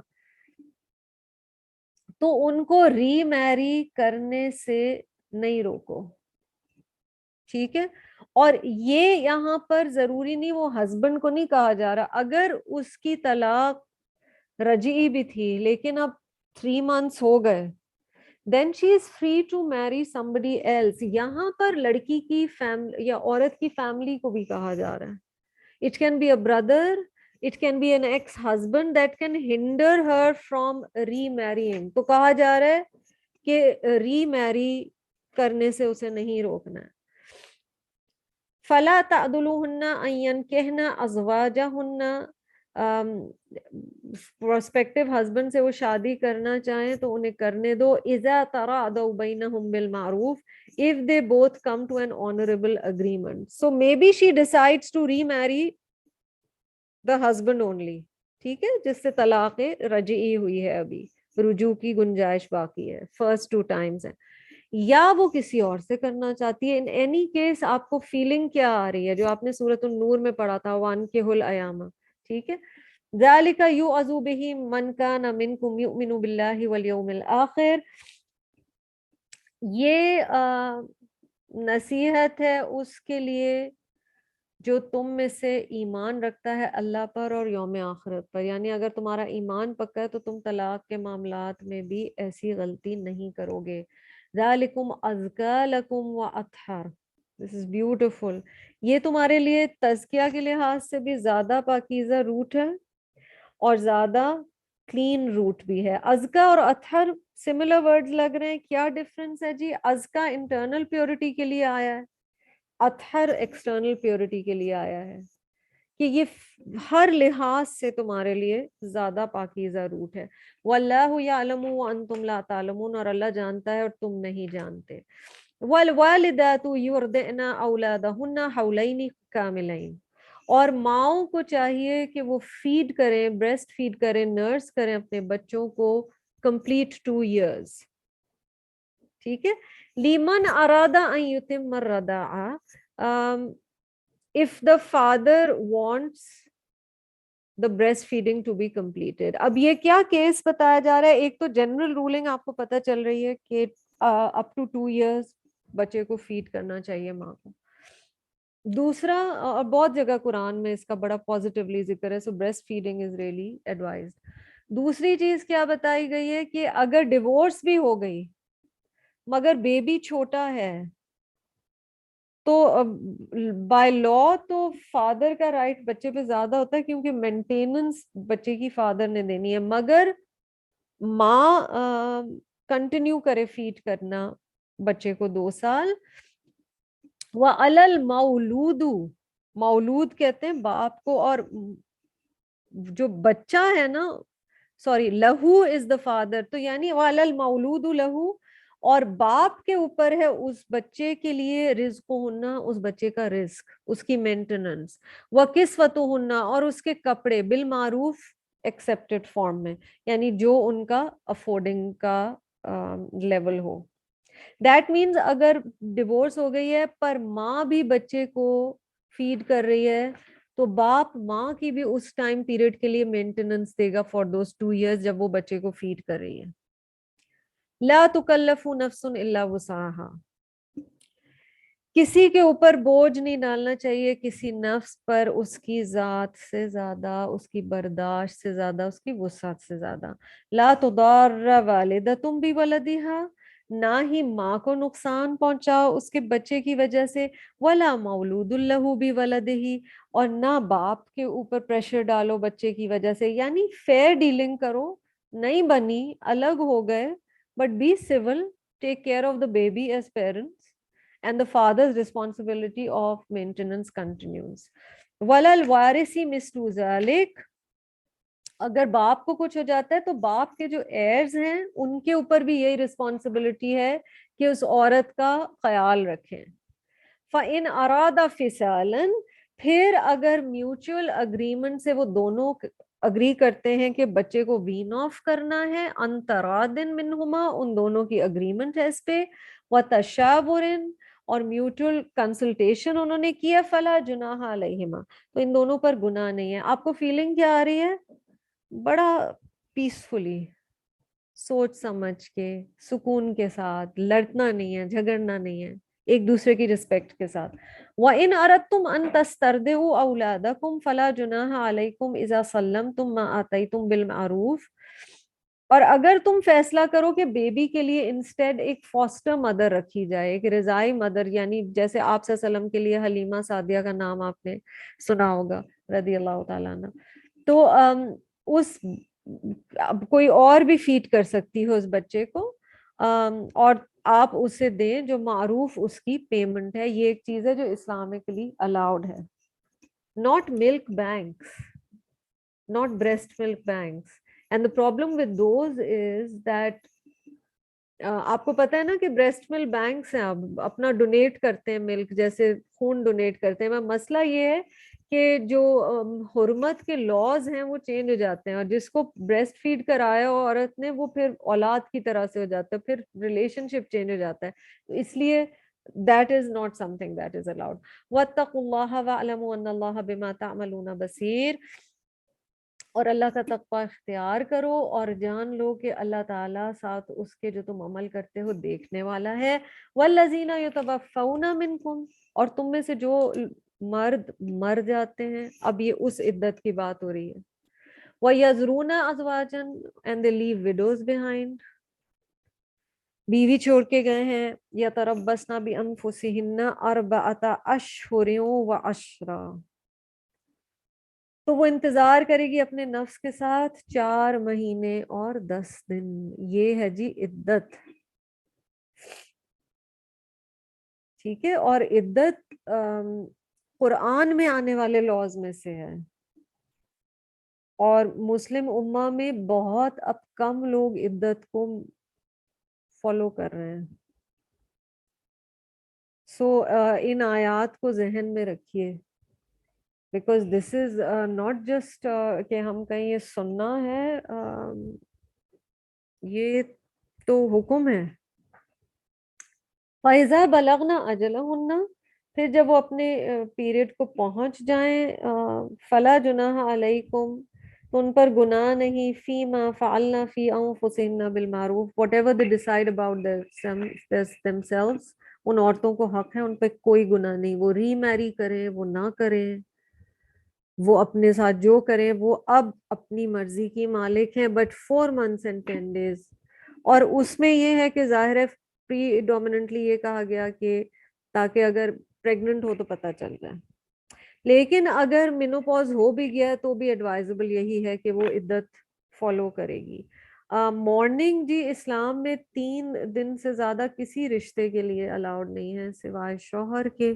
تو ان کو ری میری کرنے سے نہیں روکو. ٹھیک ہے. اور یہ یہاں پر ضروری نہیں، وہ ہسبینڈ کو نہیں کہا جا رہا. اگر اس کی طلاق رجعی بھی تھی لیکن اب 3 months ہو گئے، then she is free to marry somebody else. یہاں پر لڑکی کی فیملی یا عورت کی فیملی کو بھی کہا جا رہا ہے. It can be a brother, it can be an ex-husband that can hinder her from remarrying. تو کہا جا رہا ہے کہ ری میری کرنے سے اسے نہیں روکنا ہے. فَلَا تَعْضُلُوهُنَّ أَن يَنكِحْنَ أَزْوَاجَهُنَّ. پروسپیکٹیو ہسبینڈ سے وہ شادی کرنا چاہیں تو انہیں کرنے دو. اذا تراضوا بینہم بالمعروف, if they both come to an honorable agreement. So maybe she decides to remarry the husband only, ٹھیک ہے, جس سے طلاق رجعی ہوئی ہے, ابھی رجوع کی گنجائش باقی ہے, فرسٹ 2 times ہے, یا وہ کسی اور سے کرنا چاہتی ہے. ان اینی کیس آپ کو فیلنگ کیا آ رہی ہے جو آپ نے سورۃ النور میں پڑھا تھا, وَانكِحُوا الْأَيَامَ, ٹھیک ہے. ذَلِكَ يُوعَظُ بِهِ مَنْ كَانَ مِنْكُمْ يُؤْمِنُ بِاللَّهِ وَالْيَوْمِ الْآخِرِ. یہ نصیحت ہے اس کے لیے جو تم میں سے ایمان رکھتا ہے اللہ پر اور یوم آخرت پر. یعنی اگر تمہارا ایمان پکا ہے تو تم طلاق کے معاملات میں بھی ایسی غلطی نہیں کرو گے. ذالکم ازکا لکم واطہر. دس از بیوٹیفل. یہ تمہارے لیے تزکیہ کے لحاظ سے بھی زیادہ پاکیزہ روٹ ہے اور زیادہ کلین روٹ بھی ہے. ازکا اور اطہر سملر ورڈز لگ رہے ہیں, کیا ڈفرنس ہے جی؟ ازکا انٹرنل پیورٹی کے لیے آیا ہے, اطہر ایکسٹرنل پیورٹی کے لیے آیا ہے, کہ یہ ہر لحاظ سے تمہارے لیے زیادہ پاکیزہ روٹ ہے. واللہ یعلم وانتم لا تعلمون, اور اللہ جانتا ہے اور تم نہیں جانتے. والوالدات یرضعن اولادہن حولین کاملین, اور ماؤں کو چاہیے کہ وہ فیڈ کریں, بریسٹ فیڈ کریں, نرس کریں اپنے بچوں کو کمپلیٹ 2 years. ٹھیک ہے. لیمن اراد ان یتم الرضاعہ, if the father wants the breastfeeding to be completed. اب یہ کیا کیس بتایا جا رہا ہے؟ ایک تو جنرل رولنگ آپ کو پتہ چل رہی ہے کہ up to 2 years بچے کو فیڈ کرنا چاہیے ماں کو. دوسرا, اور بہت جگہ قرآن میں اس کا بڑا پازیٹیولی ذکر ہے, so breast feeding is really advised. دوسری چیز کیا بتائی گئی ہے کہ اگر ڈیورس بھی ہو گئی مگر بیبی چھوٹا ہے تو بائی لا تو فادر کا رائٹ بچے پہ زیادہ ہوتا ہے, کیونکہ مینٹیننس بچے کی فادر نے دینی ہے, مگر ماں کنٹینیو کرے فیڈ کرنا بچے کو 2 سال. وَعَلَى الْمَوْلُودُ, مولود کہتے ہیں باپ کو, اور جو بچہ ہے نا, سوری, لہو از دا فادر, تو یعنی وَعَلَى الْمَوْلُودُ لہو, اور باپ کے اوپر ہے اس بچے کے لیے رزق ہونا, اس بچے کا رزق, اس کی مینٹیننس. وَكِسْوَتُهُنَّ, اور اس کے کپڑے بالمعروف ایکسیپٹڈ فارم میں, یعنی جو ان کا افورڈنگ کا لیول ہو. دیٹ مینز اگر ڈیورس ہو گئی ہے پر ماں بھی بچے کو فیڈ کر رہی ہے تو باپ ماں کی بھی اس ٹائم پیریڈ کے لیے مینٹیننس دے گا فار دوز 2 years جب وہ بچے کو فیڈ کر رہی ہے. لا تکلف نفس الا وسعها, کسی کے اوپر بوجھ نہیں ڈالنا چاہیے کسی نفس پر اس کی ذات سے زیادہ, اس کی برداشت سے زیادہ, اس کی وسعت سے زیادہ. لا تضار والدۃ بولدہا, نہ ہی ماں کو نقصان پہنچاؤ اس کے بچے کی وجہ سے. ولا مولود لہ بولدہ, اور نہ باپ کے اوپر پریشر ڈالو بچے کی وجہ سے. یعنی فیئر ڈیلنگ کرو, نہیں بنی الگ ہو گئے but be civil, take care of the baby as parents, and the father's responsibility of maintenance continues. وَلَا الْوَارِثِ مِثْلُ ذَلِكَ, اگر باپ کو کچھ ہو جاتا ہے تو باپ کے جو ایئرز ہیں ان کے اوپر بھی یہی رسپانسبلٹی ہے کہ اس عورت کا خیال رکھیں. فَإِنْ أَرَادَ فِصَالًا, پھر اگر میوچل اگریمنٹ سے وہ دونوں اگری کرتے ہیں کہ بچے کو وین آف کرنا ہے, عن تراضٍ منہما, ان دونوں کی اگریمنٹ ہے اس پہ, وَتَشَاوُرٍ, اور میوچل کنسلٹیشن انہوں نے کیا, فلا جناح علیہما, تو ان دونوں پر گناہ نہیں ہے. آپ کو فیلنگ کیا آ رہی ہے؟ بڑا پیسفلی, سوچ سمجھ کے, سکون کے ساتھ, لڑنا نہیں ہے, جھگڑنا نہیں ہے, ایک دوسرے کی رسپیکٹ کے ساتھ. وَإِنْ أَرَدْتُمْ أَن تَسْتَرْضِعُوا أَوْلَادَكُمْ فَلَا جُنَاحَ عَلَيْكُمْ إِذَا صَلَّمْتُمْ مَا آتَيْتُمْ بِالْمَعْرُوفِ. اور اگر تم فیصلہ کرو کہ بیبی کے لیے انسٹیڈ ایک فاسٹر مدر رکھی جائے، ایک رضائی مدر، یعنی جیسے آپ صلی اللہ علیہ وسلم کے لیے حلیمہ سعدیہ کا نام آپ نے سنا ہوگا رضی اللہ تعالیٰ عنہ، تو اس اب کوئی اور بھی فیڈ کر سکتی ہو اس بچے کو، اور آپ اسے دیں جو معروف اس کی پیمنٹ ہے. یہ ایک چیز ہے جو اسلامکلی الاؤڈ ہے. Not milk banks, not breast milk banks. And the problem with those is that آپ کو پتا ہے نا کہ بریسٹ ملک بینکس ہیں اب اپنا ڈونیٹ کرتے ہیں ملک، جیسے خون ڈونیٹ کرتے ہیں. مسئلہ یہ ہے کہ جو حرمت کے لاز ہیں وہ چینج ہو جاتے ہیں، اور جس کو بریسٹ فیڈ کرایا ہو عورت نے وہ پھر اولاد کی طرح سے ہو جاتا ہے، پھر ریلیشن شپ چینج ہو جاتا ہے. تو اس لیے that is not something that is allowed. وَاتَّقُوا اللَّهَ وَاعْلَمُوا أَنَّ اللَّهَ بِمَا تَعْمَلُونَ بَصِيرٌ. اور اللہ کا تقوی اختیار کرو اور جان لو کہ اللہ تعالیٰ ساتھ اس کے جو تم عمل کرتے ہو دیکھنے والا ہے. وَالَّذِينَ يُتَوَفَّوْنَ مِنْكُمْ. اور تم میں سے جو مرد مر جاتے ہیں، اب یہ اس عدت کی بات ہو رہی ہے. وَيَذْرُونَ أَزْوَاجًا and they leave widows behind. بیوی چھوڑ کے گئے ہیں. يَتَرَبَّصْنَ بِأَنفُسِهِنَّ أَرْبَعَةَ أَشْهُرٍ وَعَشْرًا. تو وہ انتظار کرے گی اپنے نفس کے ساتھ 4 مہینے اور 10 دن. یہ ہے جی عدت. ٹھیک ہے. اور عدت قرآن میں آنے والے لاز میں سے ہے، اور مسلم امہ میں بہت اب کم لوگ عدت کو فالو کر رہے ہیں. سو ان آیات کو ذہن میں رکھیے، because this is not just کہ ہم کہیں یہ سننا ہے، یہ تو حکم ہے. فَإِذَا بَلَغْنَ أَجَلَهُنَّ. پھر جب وہ اپنے پیریڈ کو پہنچ جائیں، فَلَا جُنَاحَ عَلَيْكُمْ. تو ان پر گناہ نہیں، فی ما فعلنا فی انفسہن بالمعروف. whatever they decide about themselves. ان عورتوں کو حق ہے، ان پہ کوئی گناہ نہیں. وہ ری میری کریں، وہ نہ کریں، وہ اپنے ساتھ جو کریں، وہ اب اپنی مرضی کی مالک ہیں. But 4 months and 10 days. اور اس میں یہ ہے کہ ظاہر ہے پری ڈومیننٹلی یہ کہا گیا کہ تاکہ اگر پریگننٹ ہو تو پتہ چل جائے. لیکن اگر مینوپاز ہو بھی گیا تو بھی ایڈوائزبل یہی ہے کہ وہ عدت فالو کرے گی. مارننگ جی اسلام میں 3 دن سے زیادہ کسی رشتے کے لیے الاؤڈ نہیں ہے سوائے شوہر کے.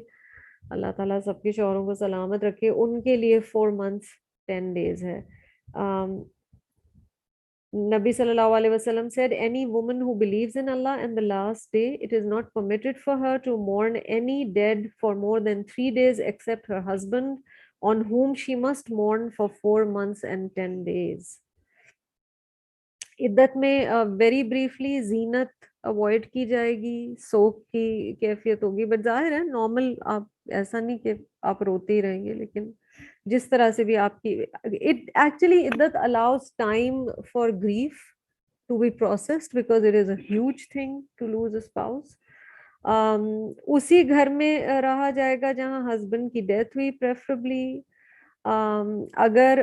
اللہ تعالیٰ سب کے شوہروں کو سلامت رکھے. ان کے لیے 4 months 10 days ہے. Nabi sallallahu alaihi wasallam said, any woman who believes in Allah and the last day, it is not permitted for her to mourn any dead for more than 3 days except her husband, on whom she must mourn for 4 months and 10 days. عدت میں very briefly زینت avoid کی جائے گی، سوگ کی کیفیت ہوگی، but ظاہر ہے نارمل، آپ ایسا نہیں کہ آپ روتے ہی رہیں گے، لیکن جس طرح سے بھی آپ کی ایکچولی عدت allows time for grief to be processed, because it is a huge thing to lose a spouse. اسی گھر میں رہا جائے گا جہاں ہسبینڈ کی ڈیتھ ہوئی پریفریبلی. اگر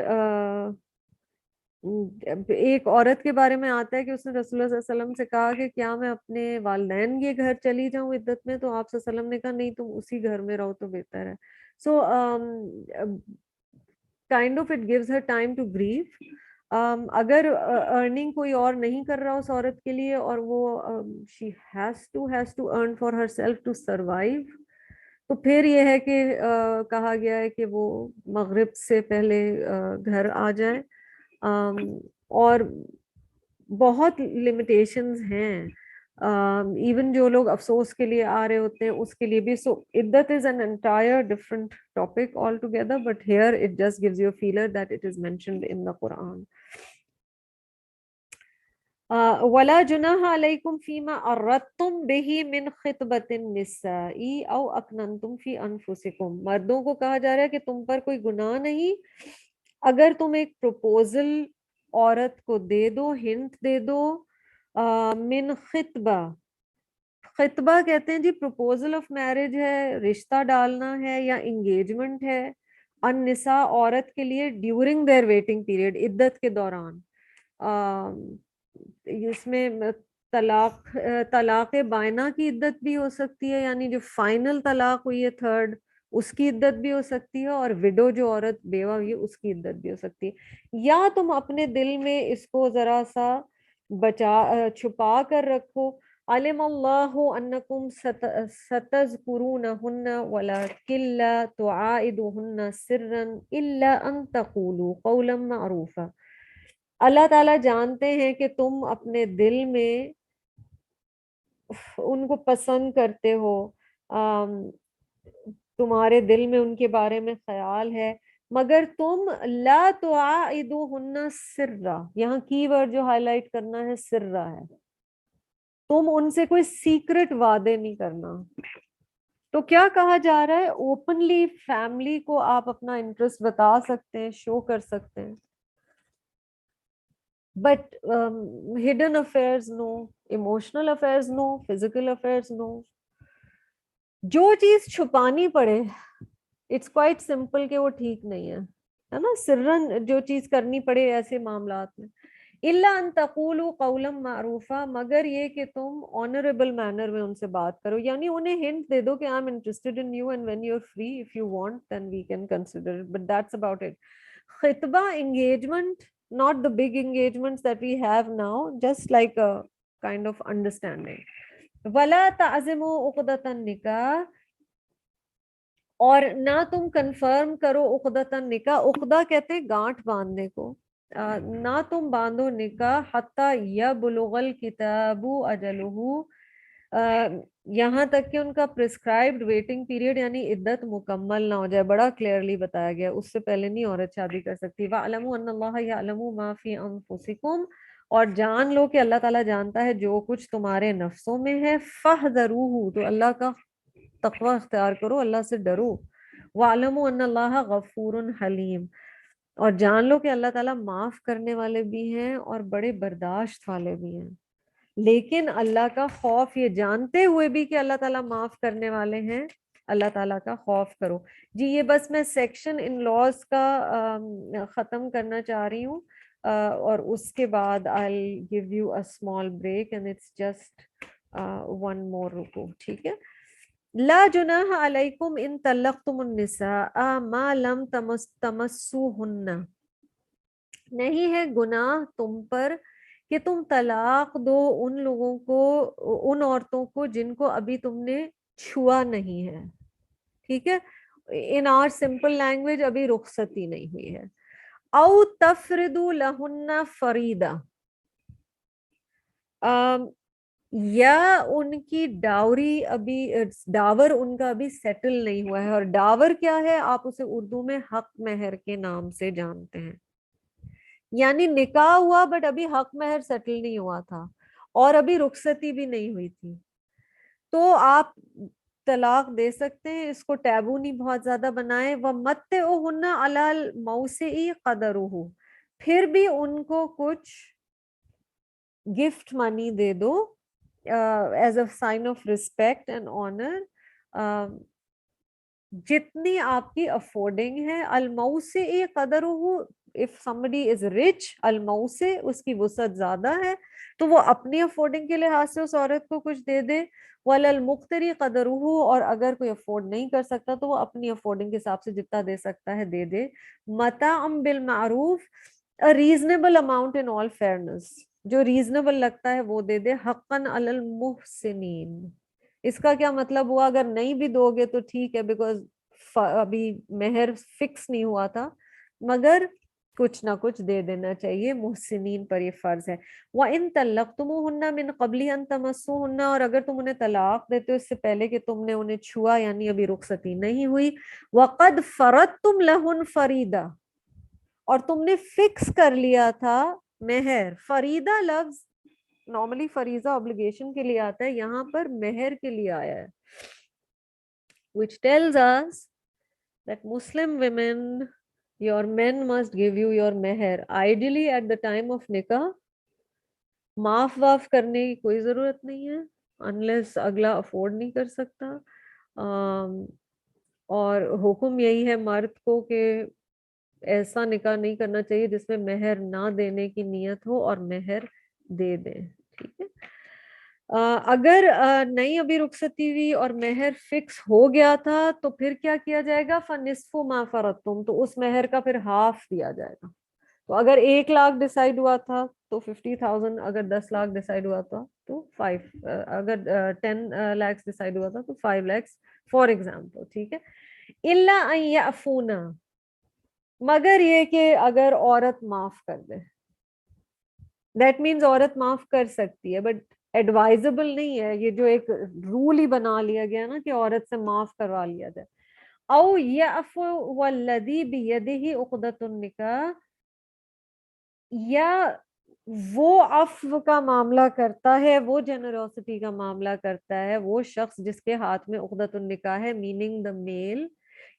ایک عورت کے بارے میں آتا ہے کہ اس نے رسول اللہ صلی اللہ علیہ وسلم سے کہا کہ کیا میں اپنے والدین کے گھر چلی جاؤں عدت میں، تو آپ صلی اللہ علیہ وسلم نے کہا نہیں، تم اسی گھر میں رہو تو بہتر ہے. So kind of it gives her time to grief. اگر ارننگ کوئی اور نہیں کر رہا اس عورت کے لیے، اور وہ she has to earn for herself to survive، تو پھر یہ ہے کہ کہا گیا ہے کہ وہ مغرب سے پہلے گھر آ جائے. اور بہت لمیٹیشنز ہیں، ایون جو لوگ افسوس کے لیے آ رہے ہوتے ہیں اس کے لیے بھی. سو عدت is an entire different topic all together, but here it just gives you a feeler that it is mentioned in the Quran. وَلَا جُنَاحَ عَلَيْكُمْ فِيمَا أَرَّدتُّمْ بِهِ مِنْ خِطْبَةِ النِّسَاءِ أَوْ أَكْنَنْتُمْ فِي أَنفُسِكُمْ. مردوں کو کہا جا رہا ہے کہ تم پر کوئی گناہ نہیں اگر تم ایک پروپوزل عورت کو دے دو، ہنٹ دے دو، من خطبہ. خطبہ کہتے ہیں جی پروپوزل آف میرج ہے، رشتہ ڈالنا ہے یا انگیجمنٹ ہے. النساء عورت کے لیے ڈیورنگ دیئر ویٹنگ پیریڈ، عدت کے دوران. اس میں طلاق بائنہ کی عدت بھی ہو سکتی ہے، یعنی جو فائنل طلاق ہوئی ہے تھرڈ، اس کی عدت بھی ہو سکتی ہے، اور وڈو جو عورت بیوہ ہوئی ہے اس کی عدت بھی ہو سکتی ہے. یا تم اپنے دل میں اس کو ذرا سا چھپا کر رکھو. علم اللہ انکم ستذکرونہن ولکن لا تعائدوہن سرا الا ان تقولوا قولا معروفا. اللہ تعالیٰ جانتے ہیں کہ تم اپنے دل میں ان کو پسند کرتے ہو، تمہارے دل میں ان کے بارے میں خیال ہے، مگر تم لا تعائدوہن سرا، یہاں کی ورڈ جو ہائی لائٹ کرنا ہے سرا ہے، تم ان سے کوئی سیکرٹ وعدے نہیں کرنا. تو کیا کہا جا رہا ہے؟ اوپنلی فیملی کو آپ اپنا انٹرسٹ بتا سکتے ہیں، شو کر سکتے ہیں، but hidden affairs no, emotional affairs no, physical affairs no. جو چیز چھپانی پڑے اٹس کوائٹ سمپل کہ وہ ٹھیک نہیں ہے نا. سرن جو چیز کرنی پڑے ایسے معاملات میں، الا ان تقولوا قولا معروفا، مگر یہ کہ تم آنریبل مینر میں ان سے بات کرو، یعنی انہیں ہنٹ دے دو کہ I am interested in you and when you are free if you want then we can consider it, but that's about it. خطبہ engagement, not the big engagements that we have now, just like a kind of understanding. وَلَا تَعْزِمُوا عُقْدَةَ النِّكَاحِ، اور نہ تم confirm کرو عقدۃ النکاح، عقدہ کہتے ہیں گانٹھ باندھنے کو، نہ تم باندھو نکاح حتی یبلغ الکتاب اجلہ، یہاں تک کہ ان کا پرسکرائبڈ ویٹنگ پیریڈ یعنی عدت مکمل نہ ہو جائے. بڑا کلیئرلی بتایا گیا، اس سے پہلے نہیں عورت شادی کر سکتی. وَاعْلَمُوا أَنَّ اللَّهَ يَعْلَمُ مَا فِي أَنفُسِكُمْ، اور جان لو کہ اللہ تعالیٰ جانتا ہے جو کچھ تمہارے نفسوں میں ہے. فَاحْذَرُوهُ، تو اللہ کا تقوی اختیار کرو، اللہ سے ڈرو. وَاعْلَمُوا أَنَّ اللَّهَ غَفُورٌ حَلِيمٌ، اور جان لو کہ اللہ تعالیٰ معاف کرنے والے بھی ہیں اور بڑے برداشت والے بھی ہیں. لیکن اللہ کا خوف، یہ جانتے ہوئے بھی کہ اللہ تعالیٰ معاف کرنے والے ہیں، اللہ تعالیٰ کا خوف کرو. جی یہ بس میں سیکشن ان لاز کا ختم کرنا چاہ رہی ہوں، اور اس کے بعد I'll give you a small break and it's just one more رکو، ٹھیک ہے. لا جناح علیکم ان طلقتم النساء ما لم تمسوہن، نہیں ہے گناہ تم پر کہ تم طلاق دو ان لوگوں کو، ان عورتوں کو جن کو ابھی تم نے چھوا نہیں ہے. ٹھیک ہے، ان آر سمپل لینگویج ابھی رخصتی نہیں ہوئی ہے. او تفردو لہن فریدہ، یا ان کی ڈاوری ابھی، ڈاور ان کا ابھی سیٹل نہیں ہوا ہے. اور ڈاور کیا ہے؟ آپ اسے اردو میں حق مہر کے نام سے جانتے ہیں، یعنی نکاح ہوا بٹ ابھی حق مہر سیٹل نہیں ہوا تھا اور ابھی رخصتی بھی نہیں ہوئی تھی، تو آپ طلاق دے سکتے ہیں. اس کو ٹیبو نہیں بہت زیادہ بنائے. وَمَتِّعُوهُنَّ عَلَى الْمُوسِعِ قَدَرُهُ، پھر بھی ان کو کچھ گفٹ منی دے دو as a sign of respect and honour, جتنی آپ کی افورڈنگ ہے. الموسع قدرہ، if somebody is rich، الموسع اس کی وسعت زیادہ ہے تو وہ اپنی افورڈنگ کے لحاظ سے اس عورت کو کچھ دے دے. وَلَلْمُقْتَرِ قَدَرُهُ، اور اگر کوئی افورڈ نہیں کر سکتا تو وہ اپنی افورڈنگ کے حساب سے جتنا دے سکتا ہے دے دے. مَتَاعًا بِالْمَعْرُوفِ، a reasonable amount in all fairness، جو ریزنیبل لگتا ہے وہ دے دے. حقاً علی المحسنین، اس کا کیا مطلب ہوا؟ اگر نہیں بھی دو گے تو ٹھیک ہے، بیکاز ابھی مہر فکس نہیں ہوا تھا، مگر کچھ نہ کچھ دے دینا چاہیے، محسنین پر یہ فرض ہے. وَإِن طَلَّقْتُمُوهُنَّ مِن قَبْلِ أَن تَمَسُّوهُنَّ، اور اگر تم انہیں طلاق دیتے ہو اس سے پہلے کہ تم نے انہیں چھوا، یعنی ابھی رخصتی نہیں ہوئی. وَقَدْ فَرَضْتُمْ لَهُنَّ فَرِيضَةً، اور تم نے فکس کر لیا تھا مہر. فریدہ لفظ نارملی فریضہ obligation کے لیے آتا ہے، یہاں پر مہر کے لیے آیا ہے. which tells us that Muslim women, your men must give you your meher ideally at the time of nikah. معاف واف کرنے کی کوئی ضرورت نہیں ہے. unless اگلا افورڈ نہیں کر سکتا. اور حکم یہی ہے مرد کو کہ ایسا نکاح نہیں کرنا چاہیے جس میں مہر نہ دینے کی نیت ہو اور مہر دے دیں. ٹھیک ہے. اگر نہیں ابھی رخصتی ہوئی اور مہر فکس ہو گیا تھا تو پھر کیا کیا جائے گا؟ فنصف ما فرضتم، تو اس مہر کا پھر ہاف دیا جائے گا. تو اگر 1 لاکھ ڈیسائیڈ ہوا تھا تو 50,000، اگر 10 لاکھ ڈیسائیڈ ہوا تھا تو 5، اگر 10 lakhs ڈیسائیڈ ہوا تھا تو 5 lakhs فار ایگزامپل. ٹھیک ہے. الا ان یعفونا، مگر یہ کہ اگر عورت معاف کر دے. دیٹ مینز عورت معاف کر سکتی ہے بٹ ایڈوائزبل نہیں ہے یہ جو ایک رول ہی بنا لیا گیا نا کہ عورت سے معاف کروا لیا جائے. او یعفو والذی بیدہ عقدۃ النکاح، یا وہ عفو کا معاملہ کرتا ہے، وہ جنروسٹی کا معاملہ کرتا ہے وہ شخص جس کے ہاتھ میں عقدۃ النکاح ہے، میننگ دا میل.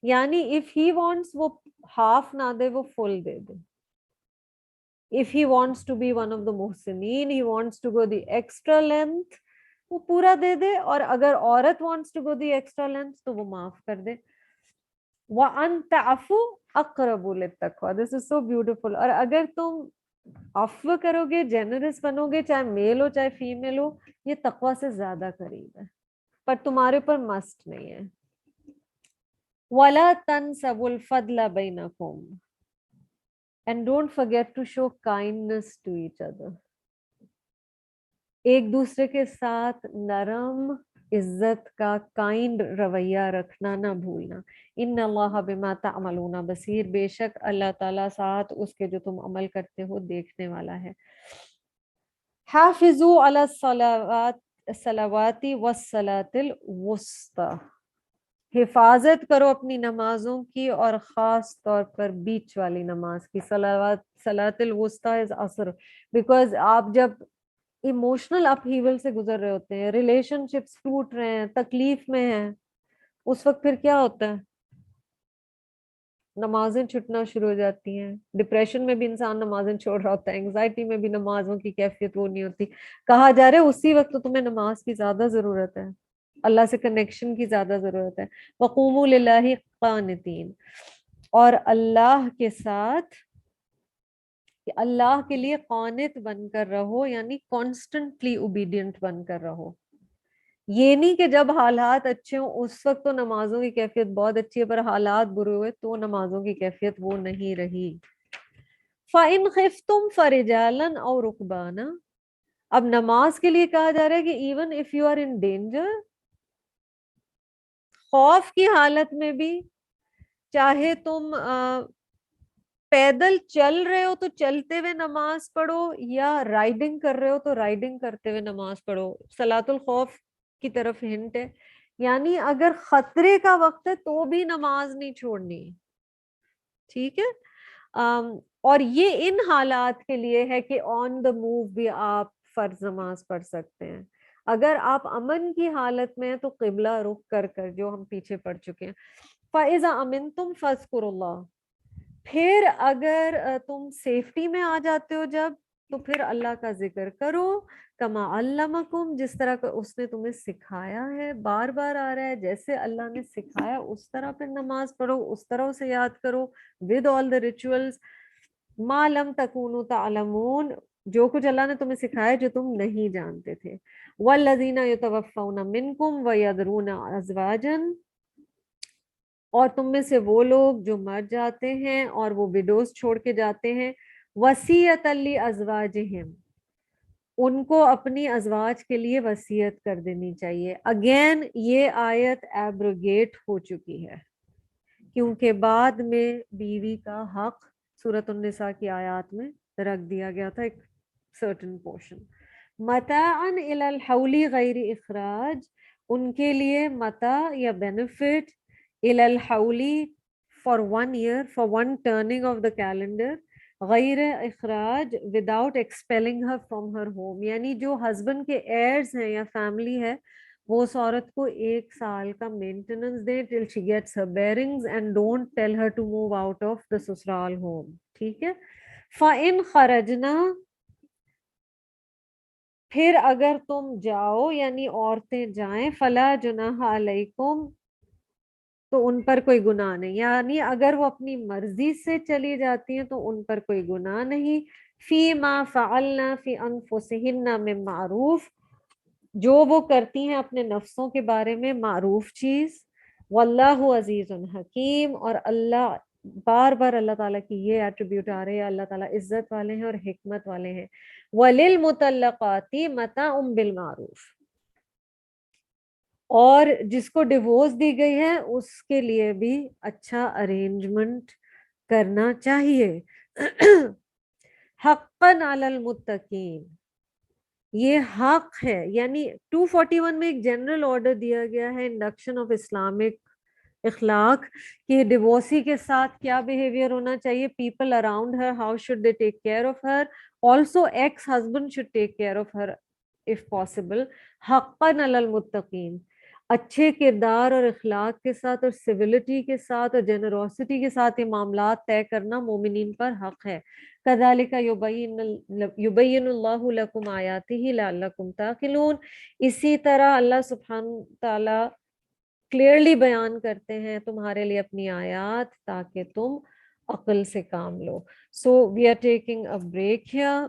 یعنی اف ہی وانٹس وہ ہاف نہ دے، وہ فل دے دے. if he wants to be one of the محسنین، he wants to go the extra length، وہ پورا دے دے. اور اگر عورت wants to go the extra length تو وہ معاف کر دے. وَأَن تَعْفُوا أَقْرَبُ لِلتَّقْوَىٰ. This is so beautiful. اور اگر تم عفو کرو گے، جنرس بنو گے، چاہے میل ہو چاہے فیمیل ہو، یہ تقویٰ سے زیادہ قریب ہے، پر تمہارے اوپر مسٹ نہیں ہے. وَلَا تَنْسَبُوا الْفَضْلَ بَيْنَكُمْ and don't forget to show kindness to each other. ایک دوسرے کے ساتھ نرم عزت کا کائنڈ رویہ رکھنا نہ بھولنا. ان اللہ بما تعملون بصیر، بے شک اللہ تعالیٰ ساتھ اس کے جو تم عمل کرتے ہو دیکھنے والا ہے. حافظوا علی الصلوات والصلاۃ الوسطی، حفاظت کرو اپنی نمازوں کی اور خاص طور پر بیچ والی نماز کی. صلاۃ الوسطی از عصر، بیکاز آپ جب ایموشنل اپہیول سے گزر رہے ہوتے ہیں، ریلیشن شپس ٹوٹ رہے ہیں، تکلیف میں ہیں، اس وقت پھر کیا ہوتا ہے؟ نمازیں چھٹنا شروع ہو جاتی ہیں. ڈپریشن میں بھی انسان نمازیں چھوڑ رہا ہوتا ہے، انگزائٹی میں بھی نمازوں کی کیفیت وہ نہیں ہوتی. کہا جا رہا ہے اسی وقت تو تمہیں نماز کی زیادہ ضرورت ہے، اللہ سے کنیکشن کی زیادہ ضرورت ہے. وقوموا للہ قانتین، اور اللہ کے ساتھ، کہ اللہ کے لیے قانت بن کر رہو، یعنی کانسٹنٹلی اوبیڈینٹ بن کر رہو. یہ نہیں کہ جب حالات اچھے ہوں اس وقت تو نمازوں کی کیفیت بہت اچھی ہے، پر حالات برے ہوئے تو نمازوں کی کیفیت وہ نہیں رہی. فَإِنْ خِفْتُمْ فَرِجَالًا أَوْ رُكْبَانًا، اب نماز کے لیے کہا جا رہا ہے کہ even if you are in danger, خوف کی حالت میں بھی، چاہے تم پیدل چل رہے ہو تو چلتے ہوئے نماز پڑھو، یا رائڈنگ کر رہے ہو تو رائڈنگ کرتے ہوئے نماز پڑھو. صلاۃ الخوف کی طرف ہنٹ ہے، یعنی اگر خطرے کا وقت ہے تو بھی نماز نہیں چھوڑنی. ٹھیک ہے. اور یہ ان حالات کے لیے ہے کہ آن دا موو بھی آپ فرض نماز پڑھ سکتے ہیں. اگر آپ امن کی حالت میں ہیں تو قبلہ رخ کر کر، جو ہم پیچھے پڑھ چکے ہیں. فَإِذَا أَمِنْتُمْ فَاذْكُرُوا اللَّهَ، پھر اگر تم سیفٹی میں آ جاتے ہو جب، تو پھر اللہ کا ذکر کرو. کما علمکم، جس طرح کا اس نے تمہیں سکھایا ہے. بار بار آ رہا ہے، جیسے اللہ نے سکھایا اس طرح پھر نماز پڑھو، اس طرح اسے یاد کرو ود آل دا ریچولز. ما لم تکونوا تعلمون، جو کچھ اللہ نے تمہیں سکھایا جو تم نہیں جانتے تھے. والذین یتوفون منکم ویذرون ازواجا، اور تم میں سے وہ لوگ جو مر جاتے ہیں اور وہ وڈوز چھوڑ کے جاتے ہیں. وصیۃ لازواجہم، ان کو اپنی ازواج کے لیے وصیت کر دینی چاہیے. اگین یہ آیت ایبروگیٹ ہو چکی ہے کیونکہ بعد میں بیوی کا حق سورۃ النساء کی آیات میں رکھ دیا گیا تھا ایک سرٹن پورشن. متاعا الی الحول غیر اخراج، ان کے لیے متاع یا بینیفٹ الی الحول for 1 year, for one turning of the calendar، غیر اخراج without expelling her from her home. یعنی جو ہسبینڈ کے heirs ہیں یا فیملی ہے وہ اس عورت کو 1 سال کا maintenance they till she gets her bearings and don't tell her to move out of the سسرال home. ٹھیک ہے. فَإِنْ خَرَجْنَا، پھر اگر تم جاؤ یعنی عورتیں جائیں فلا جناح علیکم تو ان پر کوئی گناہ نہیں، یعنی اگر وہ اپنی مرضی سے چلی جاتی ہیں تو ان پر کوئی گناہ نہیں، فی ما فعلنا فی انفسہن من معروف، جو وہ کرتی ہیں اپنے نفسوں کے بارے میں معروف چیز، واللہ عزیز حکیم، اور اللہ، بار بار اللہ تعالیٰ کی یہ ایٹریبیوٹ آ رہے ہیں، اللہ تعالیٰ عزت والے ہیں اور حکمت والے ہیں، وَلِلْمُطَلَّقَاتِ مَتَاعٌ بِالْمَعْرُوف، اور جس کو ڈیورس دی گئی ہے اس کے لیے بھی اچھا ارینجمنٹ کرنا چاہیے۔ حقاً علی المتقین، یہ حق ہے، یعنی 241 میں ایک جنرل آرڈر دیا گیا ہے، انڈکشن آف اسلامک اخلاق، کہ ڈیورسی کے ساتھ کیا بیہیویئر ہونا چاہیے، people around her how should they take care of her, also ex husband should take care of her if possible, حقاً علی المتقین، اچھے کردار اور اخلاق کے ساتھ اور سیولٹی کے ساتھ اور جنروسٹی کے ساتھ یہ معاملات طے کرنا مومنین پر حق ہے۔ کذالک یبین اللہ لکم آیاتہ لعلکم تعقلون، اسی طرح اللہ سبحانہ تعالی کلیئرلی بیان کرتے ہیں تمہارے لیے اپنی آیات تاکہ تم عقل سے کام لو۔ So we are taking a break hair,